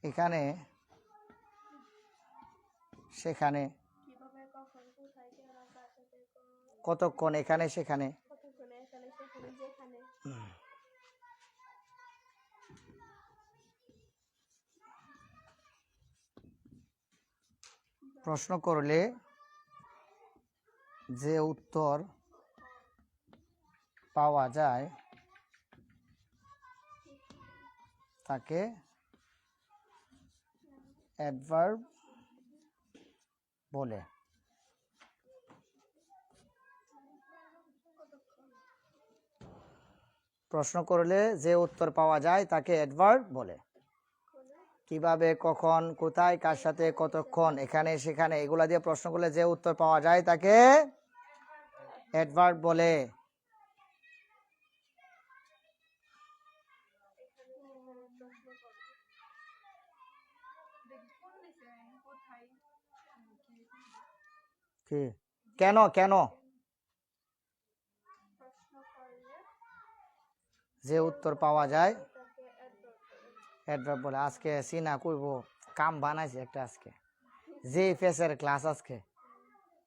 এখানে সেখানে কতক্ষণ, এখানে সেখানে। প্রশ্ন করলে যে উত্তর পাওয়া যায় তাকে অ্যাডভার্ব বলে। প্রশ্ন করলে যে উত্তর পাওয়া যায় তাকে অ্যাডভার্ব বলে। কিভাবে কখন কোথায় কার সাথে কতক্ষণ এখানে সেখানে এগুলা দিয়ে প্রশ্ন করলে যে উত্তর পাওয়া যায় তাকে অ্যাডভার্ব বলে। কি কেন, কেন যে উত্তর পাওয়া যায় অ্যাডভার্ব বলে। আজকে সিনা কইব কাম বানাইছে একটা, আজকে যে ফেসের ক্লাস, আজকে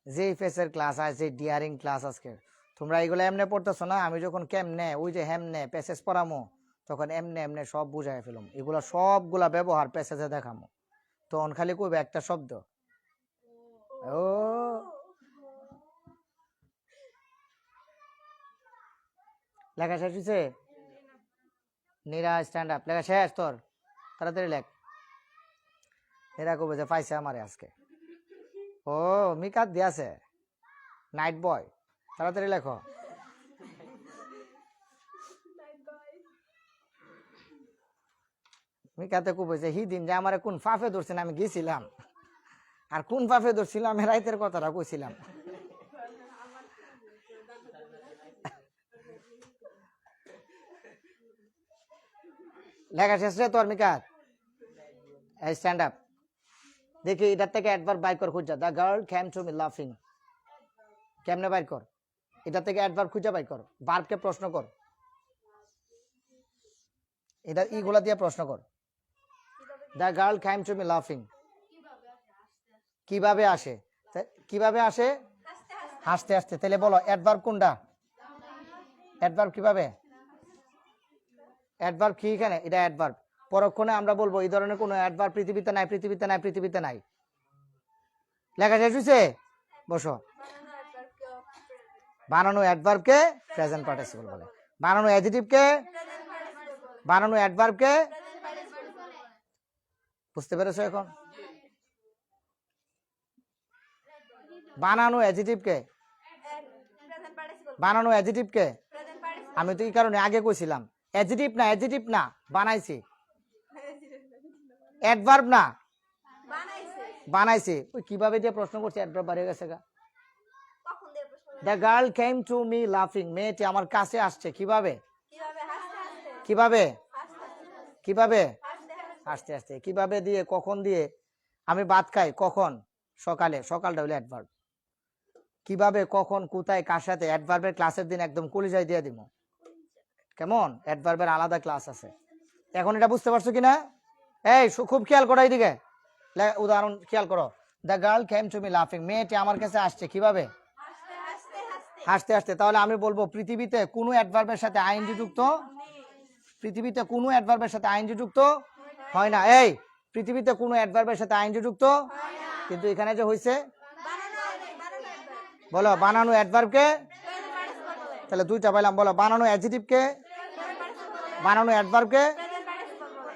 যে ফেসের ক্লাস আছে, ডিয়ারিং ক্লাস আজকে। তোমরা এগুলো এমনি পড়তেছো না, আমি যখন কেমনে ওই যে হেমনে প্যাসেজ পড়ামো তখন এমনি এমনি সব বুঝাই ফেলুম, এগুলো সবগুলা ব্যবহার প্যাসেজে দেখামো, তখন খালি কইবে একটা শব্দ ও। লেখা শেষ হয়েছে? নীরা স্ট্যান্ড আপ, লেখা শেষ তোর? তাড়াতাড়ি লেখ। এরা কবে যে পাইছে আমারে আজকে। ও মিকাত দিয়াছে, নাইট বয়, তাড়াতাড়ি লেখো। মিকাতে কবে যে হি দিন যে আমার কোন ফাফে ধরছেন, আমি গেছিলাম আর কোন ফাফে ধরছিলাম রাইতের কথাটা কইছিলাম। লেখা শেষ রে তোর মিকাত? Stand up. দেখি এটার থেকে অ্যাডভার্ব বাই কর খুঁজা। The girl came to me লাফিং, কেমনে বাইর কর? এটা থেকে অ্যাডভার্ব খুঁজে বাই কর, ভার্বকে প্রশ্ন কর, এটা ইগুলা দিয়ে প্রশ্ন কর। The girl came to me লাফিং কিভাবে আসে? কিভাবে আসে? হাসতে হাসতে। তাহলে বলো অ্যাডভার্ব কোনটা? অ্যাডভার্ব কিভাবে? অ্যাডভার্ব কি এখানে? এটা অ্যাডভার্ব। পরক্ষণে আমরা বলবো এই ধরনের কোনো অ্যাডভার্ব পৃথিবীতে নাই, পৃথিবীতে নাই, পৃথিবীতে নাই। লেখা শেষ হয়েছে? বসো। বানানো অ্যাডভার্বকে প্রেজেন্ট পার্টিসিপল বলে, বানানো অ্যাডজেক্টিভকে, বানানো অ্যাডভার্বকে। বুঝতে পেরেছো এখন? বানানো অ্যাডজেটিভ কে, প্রেজেন্ট পার্টিসিপল বানানো অ্যাডজেটিভ কে। প্রেজেন্ট পার্টিসিপল আমি তো এই কারণে আগে কইছিলাম অ্যাডজেটিভ না বানাইছি, অ্যাডভার্ব না বানাইছে বানাইছি। ওই কিভাবে দিয়ে প্রশ্ন করছে অ্যাডভার্ব বাড়িয়ে গেছে গা। কখন দিয়ে প্রশ্ন the girl came to me লাফিং, মেয়েটি আমার কাছে আসছে কিভাবে, কিভাবে হাসতে হাসতে কিভাবে হাসতে কিভাবে হাসতে আস্তে আস্তে, কিভাবে দিয়ে কখন দিয়ে। আমি ভাত খাই কখন, সকালে, সকালটা হলো অ্যাডভার্ব। কিভাবে কখন কোথায় কার সাথে, অ্যাডভার্বের ক্লাসের দিন একদম কলিজায় দিয়ে দিব, কেমন, অ্যাডভার্বের আলাদা ক্লাস আছে। এখন এটা বুঝতে পারছো কিনা? এই খুব খেয়াল করো এইদিকে, উদাহরণ খেয়াল করো। The girl came to me লাফিং, মেয়েটি আমার কাছে আসছে কিভাবে, হাসতে হাসতে হাসতে হাসতে। তাহলে আমি বলবো পৃথিবীতে কোনো অ্যাডভার্বের সাথে আইএনজি যুক্ত, পৃথিবীতে কোনো অ্যাডভার্বের সাথে আইএনজি যুক্ত হয় না। এই পৃথিবীতে কোনো অ্যাডভার্বের সাথে আইএনজি যুক্ত, কিন্তু এখানে যে হইছে, বলো বানানো অ্যাডভার্বকে, তাহলে দুইটা পাইলাম। বলো বানানো অ্যাডজেটিভকে, বানানো অ্যাডভার্বকে।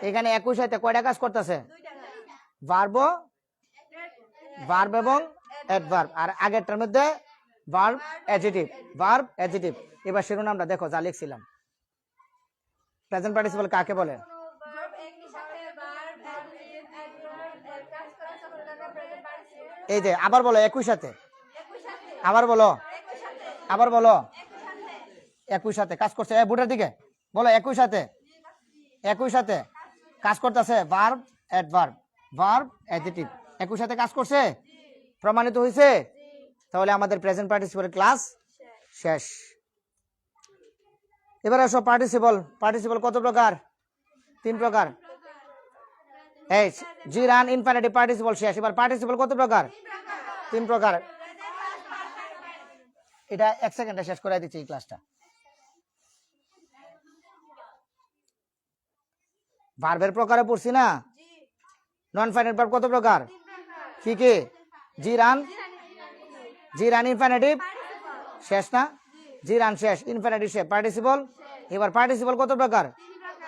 এখানে একই সাথে কয়টা কাজ করতেছে, ভার্ব, ভার্ব এবং অ্যাডভার্ব, আর আগেরটার মধ্যে ভার্ব অ্যাডজেটিভ, ভার্ব অ্যাডজেটিভ। এবার শিরোনামটা দেখো যা লিখছিলাম। প্রেজেন্ট পার্টিসিপল কাকে বলে? এই যে আবার বলো একই সাথে, আবার বলো, আবার বলো একই সাথে কাজ করছে। বুটের দিকে বলো একই সাথে, একই সাথে কাজ করতেছে ভার্ব অ্যাডভার্ব, ভার্ব অ্যাডজেটিভ একই সাথে কাজ করছে, প্রমাণিত হয়েছে। তাহলে আমাদের প্রেজেন্ট পার্টিসিপলের ক্লাস শেষ। এবার আসো পার্টিসিপল। পার্টিসিপল কত প্রকার? 3 প্রকার। এই জিরান ইনফিনিটিভ পার্টিসিপল শেষ। এবার পার্টিসিপল কত প্রকার? 3 প্রকার। এটা 1 সেকেন্ডে শেষ করে দিচ্ছি এই ক্লাসটা। ভার্বের প্রকারে পড়ছি না? নন ফাইনাইট ভার্ব কত প্রকার? কি কি? জিরান, জিরান ইনফিনিটিভ শেষ না? জিরান শেষ, ইনফিনিটিভ শেষ, পার্টিসিপল। এবার পার্টিসিপল কত প্রকার?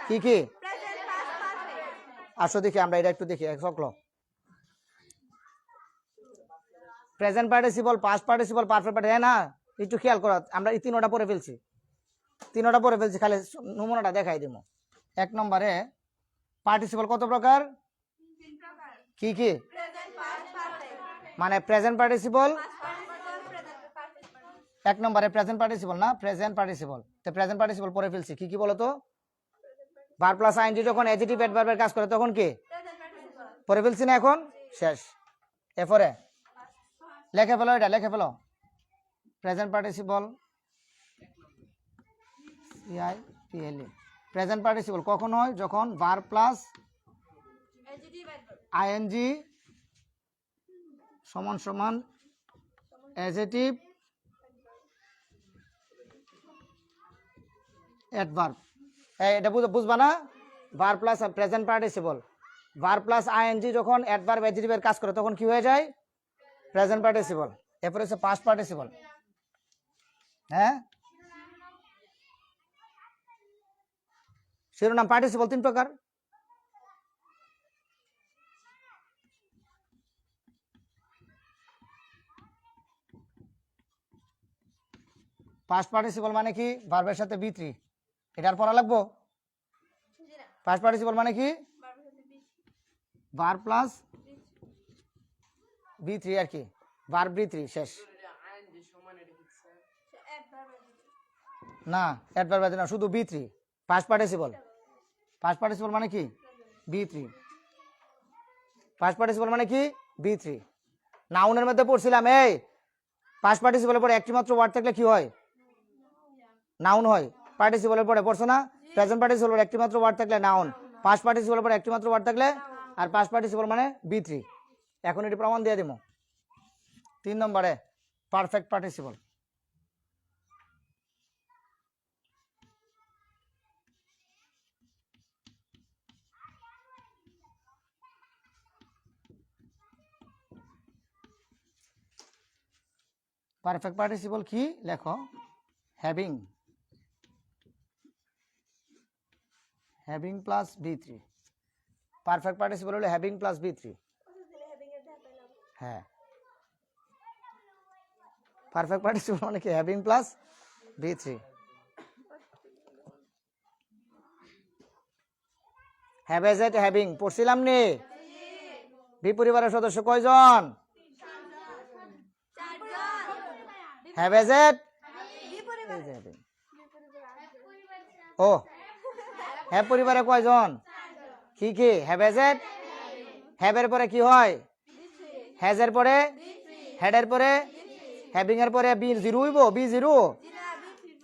কি কি? আসো দেখি আমরা এটা একটু দেখি এক সকল। Present participle, past participle, perfect participle. না একটু খেয়াল করো, আমরা এই 3টা পড়ে ফেলছি, 3টা পড়ে ফেলছি, খালি নমুনাটা দেখাই দিব। 1 নম্বরে পার্টিসিপল কত প্রকার? কি কি? মানে প্রেজেন্ট পার্টিসিপল 1 নম্বরে প্রেজেন্ট পার্টিসিপল না, প্রেজেন্ট পার্টিসিপল। তো প্রেজেন্ট পার্টিসিপল পড়ে ফেলছি। কি কি বলো তো? ভার্ব প্লাস আইএনজি যখন অ্যাডজেটিভ অ্যাডভার্বের কাজ করে তখন কি পড়ে ফেলছি না? এখন শেষ। এরপরে লিখে ফেলো, এটা লিখে ফেলো। প্রেজেন্ট পার্টিসিপল সিআইপিএলই, প্রেজেন্ট পার্টিসিপল কখন হয়? যখন ভার্ব প্লাস আইএনজি সমান সমান অ্যাডজেটিভ অ্যাডভার্ব। এটা বুঝবা না? Verb plus present participle, verb plus ING যখন অ্যাডভার্ব অ্যাডজেটিভের কাজ করে তখন কি হয়ে যায়? Present participle. এরপরে হচ্ছে পাস্ট পার্টিসিপল। হ্যাঁ, শিরোনাম পার্টিসিপল 3 প্রকার। পাস্ট পার্টিসিপল মানে কি? ভার্বের সাথে বি3, এটার পড়া লাগবো। পাস্ট পার্টিসিপল মানে কি? ভার্ব প্লাস বি3 আর কি, ভার্ব বি3 শেষ। না অ্যাডভার্ব না, শুধু বি3 পাস্ট পার্টিসিপল। পাস্ট পার্টিসিপল মানে কি? বি3। পাস্ট পার্টিসিপল মানে কি? বি3। নাউনের মধ্যে পড়ছিলাম, এই পাস্ট পার্টিসিপলের পরে একটি মাত্র ওয়ার্ড থাকলে কি হয়? নাউন হয়। পার্টিসিপলের পরে পড়ছো না? প্রেজেন্ট পার্টিসিপলের একটি মাত্র ওয়ার্ড থাকলে নাউন, পাস্ট পার্টিসিপলের পরে একটি মাত্র ওয়ার্ড থাকলে, আর পাস্ট পার্টিসিপল মানে বি3। এখন এটি প্রমাণ দিয়ে দিব। 3 নম্বরে পারফেক্ট পার্টিসিপল। পারফেক্ট পার্টিসিপল কি? লেখো হ্যাভিং, হ্যাভিং প্লাস বি3। পারফেক্ট পার্টিসিপল হলো হ্যাভিং প্লাস বি3। হ্যাঁ, পারফেক্ট পার্টিসিপল মানে কি having plus B3 have has had having পড়ছিলাম নি বি পরিবারের সদস্য কয়জন হ্যাভ এজ এট ও হ্যাভ পরিবারে কয়জন কি কি হ্যাভ এজ এট হ্যাভ এর পরে কি হয় হ্যাজ এর পরে হেড এর পরে হ্যাভিং এর পরে B0 হইব B0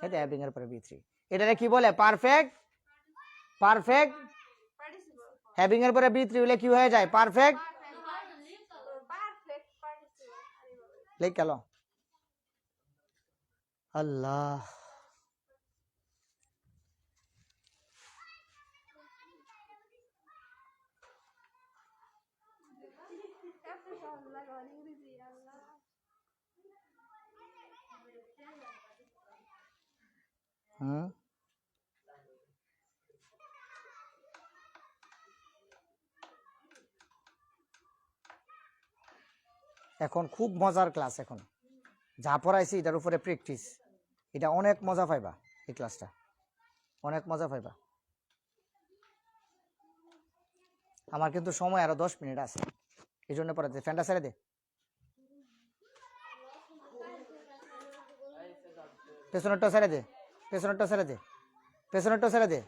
এটা হ্যাভিং এর পরে B3 এটারে কি বলে পারফেক্ট পারফেক্ট হ্যাভিং এর পরে B3 হলে কি হয়ে যায় পারফেক্ট লিখ গেল আল্লাহ হুম এখন খুব মজার ক্লাস এখন যা পড়াইছি এটার উপরে প্র্যাকটিস এটা অনেক মজা পাইবা এই ক্লাসটা অনেক মজা পাইবা আমার কিন্তু সময় আরো 10 মিনিট আছে এই জন্য পড়াতে ফ্যানটা ছেড়ে দে পেছনেরটা ছেড়ে দে পেছনেরটা ছেড়ে দে পেছনেরটা ছেড়ে দে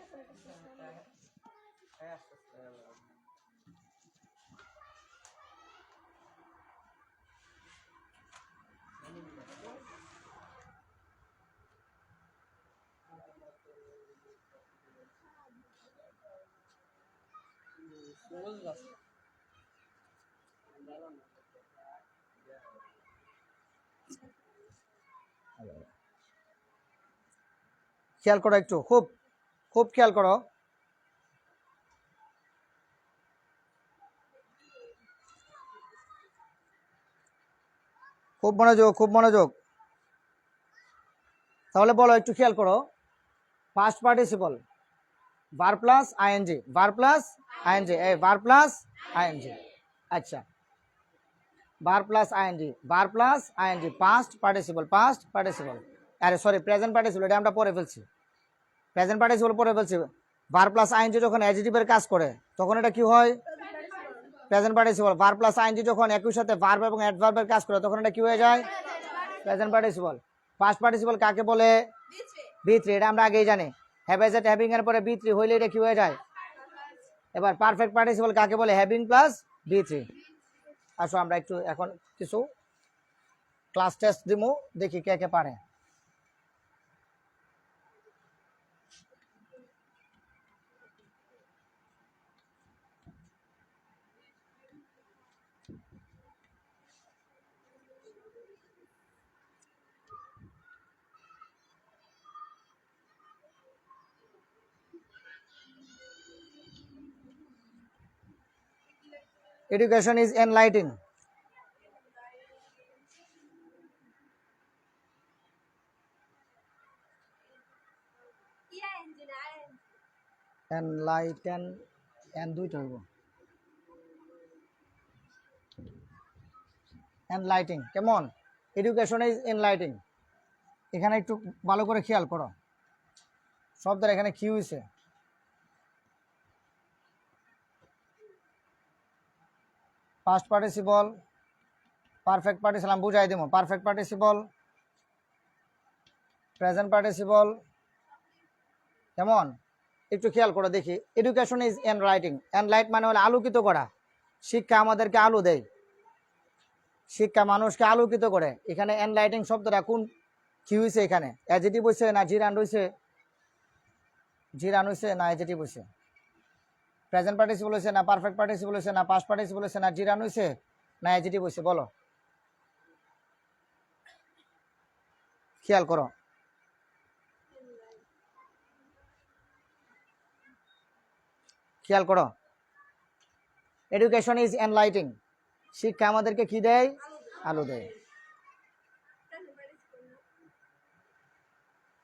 খেয়াল করো একটু খুব খুব খেয়াল করো খুব মনোযোগ তাহলে বলো একটু খেয়াল করো past participle verb plus ING এই ভার প্লাস আইএনজি আচ্ছা verb plus ING past participle আরে সরি প্রেজেন্ট পার্টিসিপল এটা আমরা পরে ফেলছি প্রেজেন্ট পার্টিসিপল পরে ফেলছি ভার প্লাস আইএনজি যখন অ্যাডজেক্টিভের কাজ করে তখন এটা কি হয় present participle verb plus ING যখন একই সাথে ভার্ব এবং অ্যাডভার্বের কাজ করে তখন এটা কি হয়ে যায় প্রেজেন্ট পার্টিসিপল পাস্ট পার্টিসিপল কাকে বলে B3 এটা আমরা আগেই জানি হ্যাভ এজ এট হ্যাভিং এর পরে B3 হইলে এটা কি হয়ে যায় এবার পারফেক্ট পার্টিসিপল কাকে বলে হ্যাভিং প্লাস B3 আসো আমরা একটু এখন কিছু ক্লাস টেস্ট দিমু দেখি কে কে পারে Education is enlightening. Enlighten and দুইটা হইব enlightening কেমন এডুকেশন ইজ এনলাইটিং এখানে একটু ভালো করে খেয়াল করো শব্দের এখানে কি হইছে পাস্ট পার্টিসিপল পারফেক্ট পার্টিসিপল আমি বুঝাই দিব পারফেক্ট পার্টিসিপল প্রেজেন্ট পার্টিসিপল কেমন একটু খেয়াল করে দেখি এডুকেশন ইজ এনলাইটিং এনলাইট মানে হলো আলোকিত করা শিক্ষা আমাদেরকে আলো দেয় শিক্ষা মানুষকে আলোকিত করে এখানে এনলাইটিং শব্দটা কোন কি হইছে এখানে অ্যাডজেক্টিভ হইছে না জিরান হইছে না অ্যাডজেক্টিভ হইছে প্রেজেন্ট পার্টিসিপল হইছে না পারফেক্ট পার্টিসিপল হইছে না পাস্ট পার্টিসিপল হইছে না জিরান হইছে না অ্যাডজেক্টিভ হইছে বলো খেয়াল করো এডুকেশন ইজ এনলাইটিং শিক্ষা আমাদেরকে কি দেয় আলো দেয়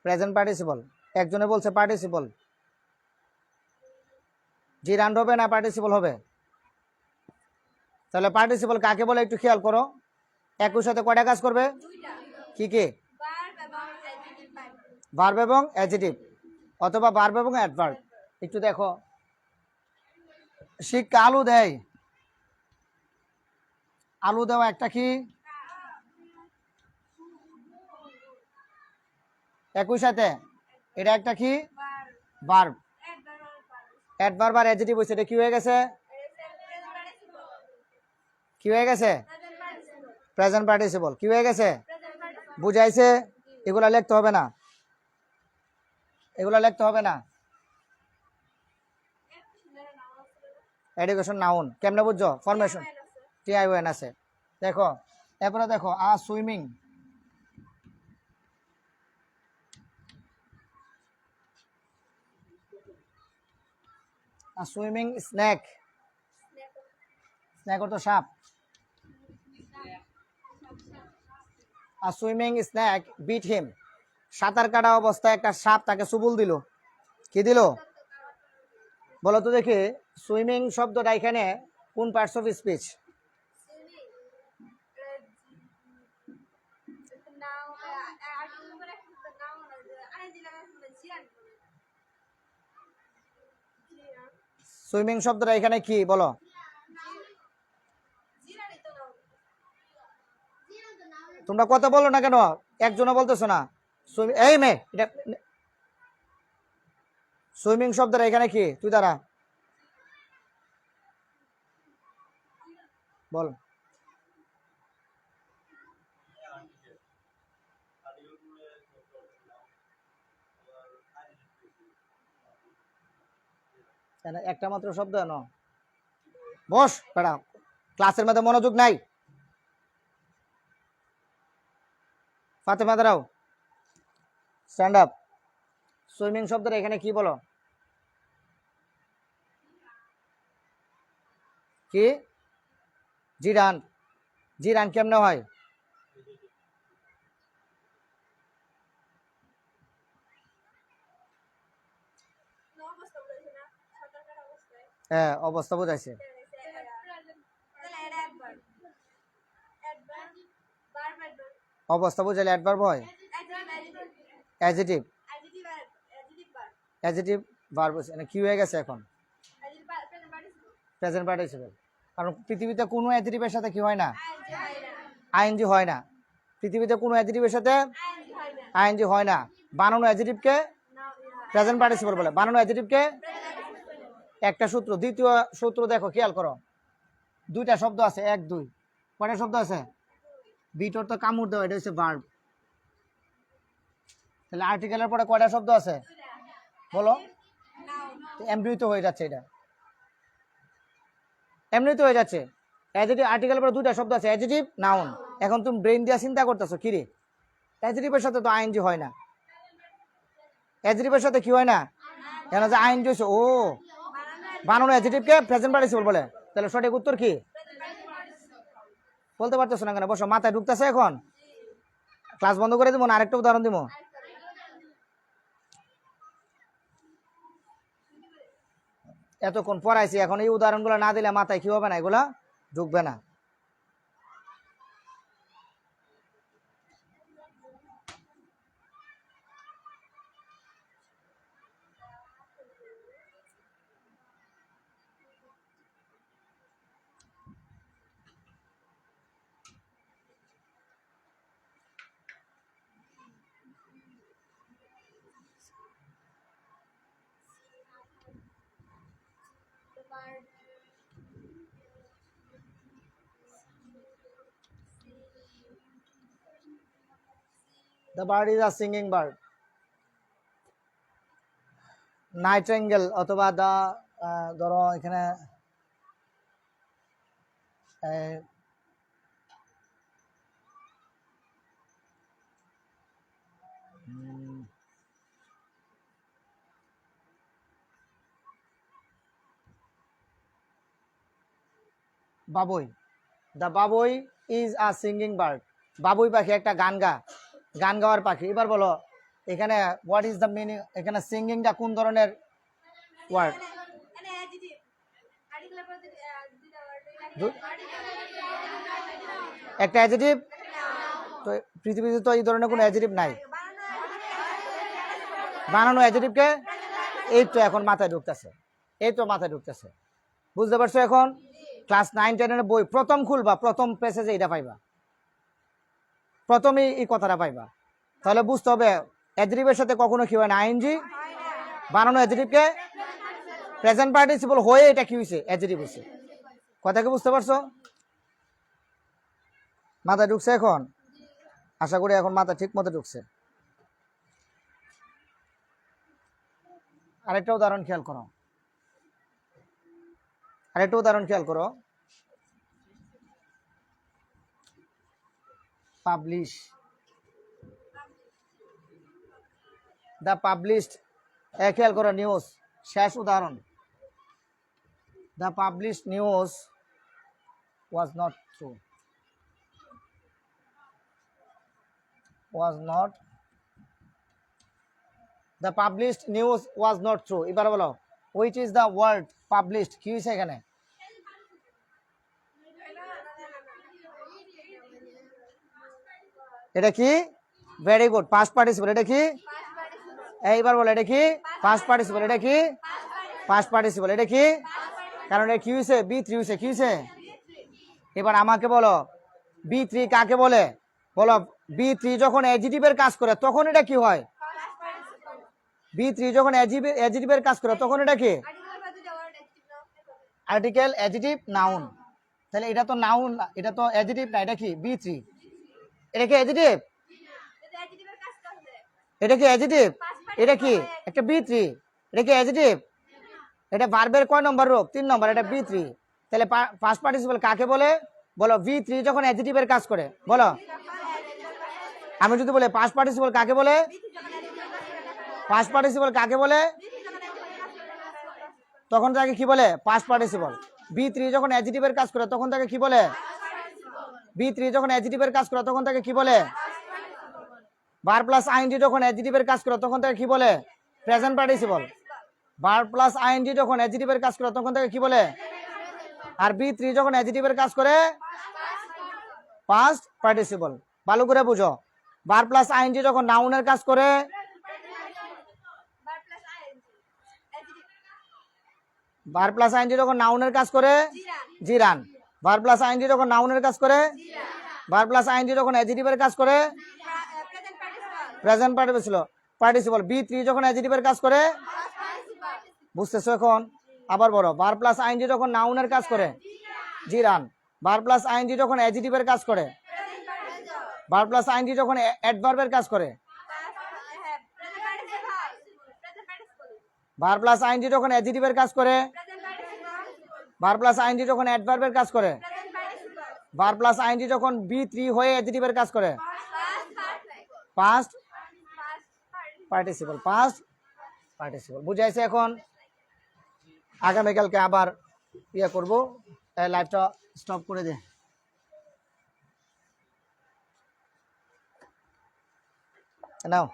প্রেজেন্ট পার্টিসিপল একজনে বলছে পার্টিসিপল জিরান্ড হবে না পার্টিসিপল হবে তাহলে পার্টিসিপল কাকে বলে একটু খেয়াল করো একই সাথে কয়টা কাজ করবে কি কি? ভার্ব এবং অ্যাডজেক্টিভ পাই। ভার্ব এবং অ্যাডজেক্টিভ অথবা ভার্ব এবং অ্যাডভার্ব। একটু দেখো, শিক্ষা আলু দেয়, আলু দেওয়া একটা কি? একই সাথে এটা একটা কি? ভার্ব। ভার্ব। অ্যাডভার্ব আর ভার্ব। অ্যাডভার্ব আর অ্যাডজেক্টিভ হইছে, এটা কি হয়ে গেছে? Present participle. কি হয়ে গেছে? Present participle. প্রেজেন্ট পার্টিসিপল কি হয়ে গেছে? Present participle. বুঝাইছে? এগুলা লিখতে হবে না, এগুলা লিখতে হবে না। এডুকেশন নাউন কেমনে বুঝছো? ফরমেশন টিআইওএন আছে। দেখো এরপরে দেখো আ সুইমিং, আ সুইমিং স্নেক, স্নেক অর্থ সাপ। আ সুইমিং স্নেক বিট হিম, সাঁতার কাটা অবস্থায় একটা সাপ তাকে সুবুল দিল। কি দিল বলো তো দেখি? সুইমিং শব্দটা এখানে কোন পার্টস অফ স্পিচ? সুইমিং শব্দটা এখানে কি বলো? তোমরা কথা বলো না কেন? একজনও বলতেছো না। এই মেয়ে, এটা সুইমিং শব্দটা এখানে কি? তুই দাঁড়া, বল। একটা মাত্র শব্দ ন, বস বেড়া, ক্লাসের মধ্যে মনোযোগ নাই। ফাতেমা দাঁড়াও, স্ট্যান্ড আপ। সুইমিং শব্দটা এখানে কি বলো? কি? জিরান। জিরান কেমনে হয়? হ্যাঁ, অবস্থা বোঝাইছে। অবস্থা বুঝাইলে অ্যাডভার্ব হয়। অ্যাডজেক্টিভ, অ্যাডজেক্টিভ ভার্ব কি হয়ে গেছে এখন? Present participle. কারণ পৃথিবীতে কোনো অ্যাডজেক্টিভের সাথে কি হয় না? আইএনজি হয় না। পৃথিবীতে কোনো অ্যাডজেক্টিভের সাথে আইএনজি হয় না। বানানো অ্যাডজেক্টিভকে প্রেজেন্ট পার্টিসিপল বলে। বানানো অ্যাডজেক্টিভকে একটা সূত্র। দ্বিতীয় সূত্র দেখো, খেয়াল করো, দুইটা শব্দ আছে, এক দুই। কয়টা শব্দ আছে? বিটর তো কামড় দেওয়া, এটা হচ্ছে ভার্ব। তাহলে আর্টিকেলের পরে কয়টা শব্দ আছে বলো? এমনি তো হয়ে যাচ্ছে, এটা এমনি তো হয়ে যাচ্ছে। অ্যাডজেক্টিভ আর্টিকেলের পরে দুইটা শব্দ আছে, অ্যাডজেক্টিভ নাউন। এখন তুমি ব্রেন দিয়ে চিন্তা করতেছো, কি রে অ্যাডজেক্টিভের সাথে তো আইএনজি হয় না। অ্যাডজেক্টিভের সাথে কি হয় না? কেন যে আইএনজি হচ্ছে, ও বানানো অ্যাডজেক্টিভকে প্রেজেন্ট পার্টিসিপল বলে। তাহলে সঠিক উত্তর কি? বলতে পারতেছো না কেন? বসো, মাথায় ঢুকতেছে এখন? ক্লাস বন্ধ করে দিব না, আরেকটা উদাহরণ দিব। এতক্ষণ পড়াইছি, এখন এই উদাহরণগুলো না দিলে মাথায় কি হবে না? এগুলা ঢুকবে না। The bird is a singing bird. নাইট্রেঙ্গেল অথবা দা, ধরো এখানে বাবুই। দ্য বাবুই ইজ আ সিঙ্গিং বার্ড। বাবুই পাখি একটা গান গাওয়ার পাখি। এবার বলো এখানে হোয়াট ইজ দ্য মিনিং? এখানে সিঙ্গিংটা কোন ধরনের ওয়ার্ড? একটা অ্যাডজেক্টিভ তো পৃথিবীতে তো এই ধরনের কোনো অ্যাডজেক্টিভ নাই। বানানো অ্যাডজেক্টিভকে এই তো এখন মাথায় ঢুকতেছে, এই তো মাথায় ঢুকতেছে। বুঝতে পারছো? এখন ক্লাস 9-10 বই প্রথম খুলবা, প্রথম প্যাসেজে এটা পাইবা, প্রথমেই এই কথাটা পাইবা। তাহলে বুঝতে হবে অ্যাডজেক্টিভের সাথে কখনো কি হয় না, আইএনজি বানানো অ্যাডজেক্টিভকে প্রেজেন্ট পার্টিসিপল হয়ে এটা কি হয়েছে, অ্যাডজেক্টিভ হয়েছে। কথা কি বুঝতে পারছো? মাথায় ঢুকছে এখন? আশা করি এখন মাথা ঠিক মতো ঢুকছে। আরেকটা উদাহরণ খেয়াল করো, আরেকটা উদাহরণ খেয়াল করো। পাবলিশ, দ্য পাবলিশড, খেয়াল করো নিউজ, শেষ উদাহরণ। The published news was not true, was not, the published news was not true। এবার বলো which is the word published, কি হয়েছে এখানে? এটা কি? Very good, past participle. এটা কি? এইবার বলো এটা কি? Past participle. এটা কি? Past participle. এটা কি? কারণ এটা কি হয়েছে? বি3 হয়েছে। কি হয়েছে? এবার আমাকে বলো বি3 কাকে বলে? বলো বি3 যখন অ্যাডজেক্টিভের কাজ করে তখন এটা কি হয়? বি3 যখন অ্যাডজেক্টিভের কাজ করে তখন এটা কি? Article, adjective, noun. তাহলে এটা তো নাউন, এটা তো অ্যাডজেক্টিভ না, এটা কি? বি3। এটা কি অ্যাডজেক্টিভ? এটা কি অ্যাডজেক্টিভ? এটা কি? একটা বি3। এটা কি অ্যাডজেক্টিভ? এটা ভার্বের কয় নম্বর রূপ? 3 নম্বর। এটা বি3। তাহলে পাস্ট পার্টিসিপল কাকে বলে? বলো বি3 যখন অ্যাডজেক্টিভের কাজ করে। বলো, আমি যদি বলি পাস্ট পার্টিসিপল কাকে বলে? পাস্ট পার্টিসিপল কাকে বলে? তখন তাকে কি বলে? Past participle. বি3 যখন অ্যাডজেক্টিভের কাজ করে তখন তাকে কি বলে? বি3 যখন অ্যাডজেক্টিভের কাজ করে তখন তাকে কি বলে? ভার্ব প্লাস আইএনজি যখন অ্যাডজেক্টিভের কাজ করে তখন তাকে কি বলে? Present participle. Verb plus ING যখন অ্যাডজেক্টিভের কাজ করে তখন তাকে কি বলে? আর বি3 যখন অ্যাডজেক্টিভের কাজ করে পাস্ট পার্টিসিপল। ভালো করে বুঝো, ভার্ব প্লাস আইএনজি যখন নাউনের কাজ করে, ভার্ব প্লাস আইএনজি যখন নাউনের কাজ করে জিরান। ভার্ব প্লাস আইএনজি যখন নাউনের কাজ করে, ভার্ব প্লাস আইএনজি যখন অ্যাডজেক্টিভের কাজ করে প্রেজেন্ট পার্টিসিপল। বি3 যখন অ্যাডজেক্টিভের কাজ করে, বুঝতেছো এখন? আবার বলো, ভার্ব প্লাস আইএনজি যখন নাউনের কাজ করে জিরান। ভার্ব প্লাস আইএনজি যখন অ্যাডজেক্টিভের কাজ করে, ভার্ব প্লাস আইএনজি যখন অ্যাডভার্বের কাজ করে, ভার্ব প্লাস আইএনজি যখন অ্যাডজেক্টিভের কাজ করে, ভার্ব প্লাস আইএনজি যখন অ্যাডভার্বের কাজ করে, ভার্ব প্লাস আইএনজি যখন বি3 হয়ে অ্যাডজেক্টিভের কাজ করে, পাস্ট পার্টিসিপল। পাস্ট পার্টিসিপল বুঝাইছে এখন? আগামীকালকে আবার ইয়ে করবো, লাইভটা স্টপ করে দে নাও।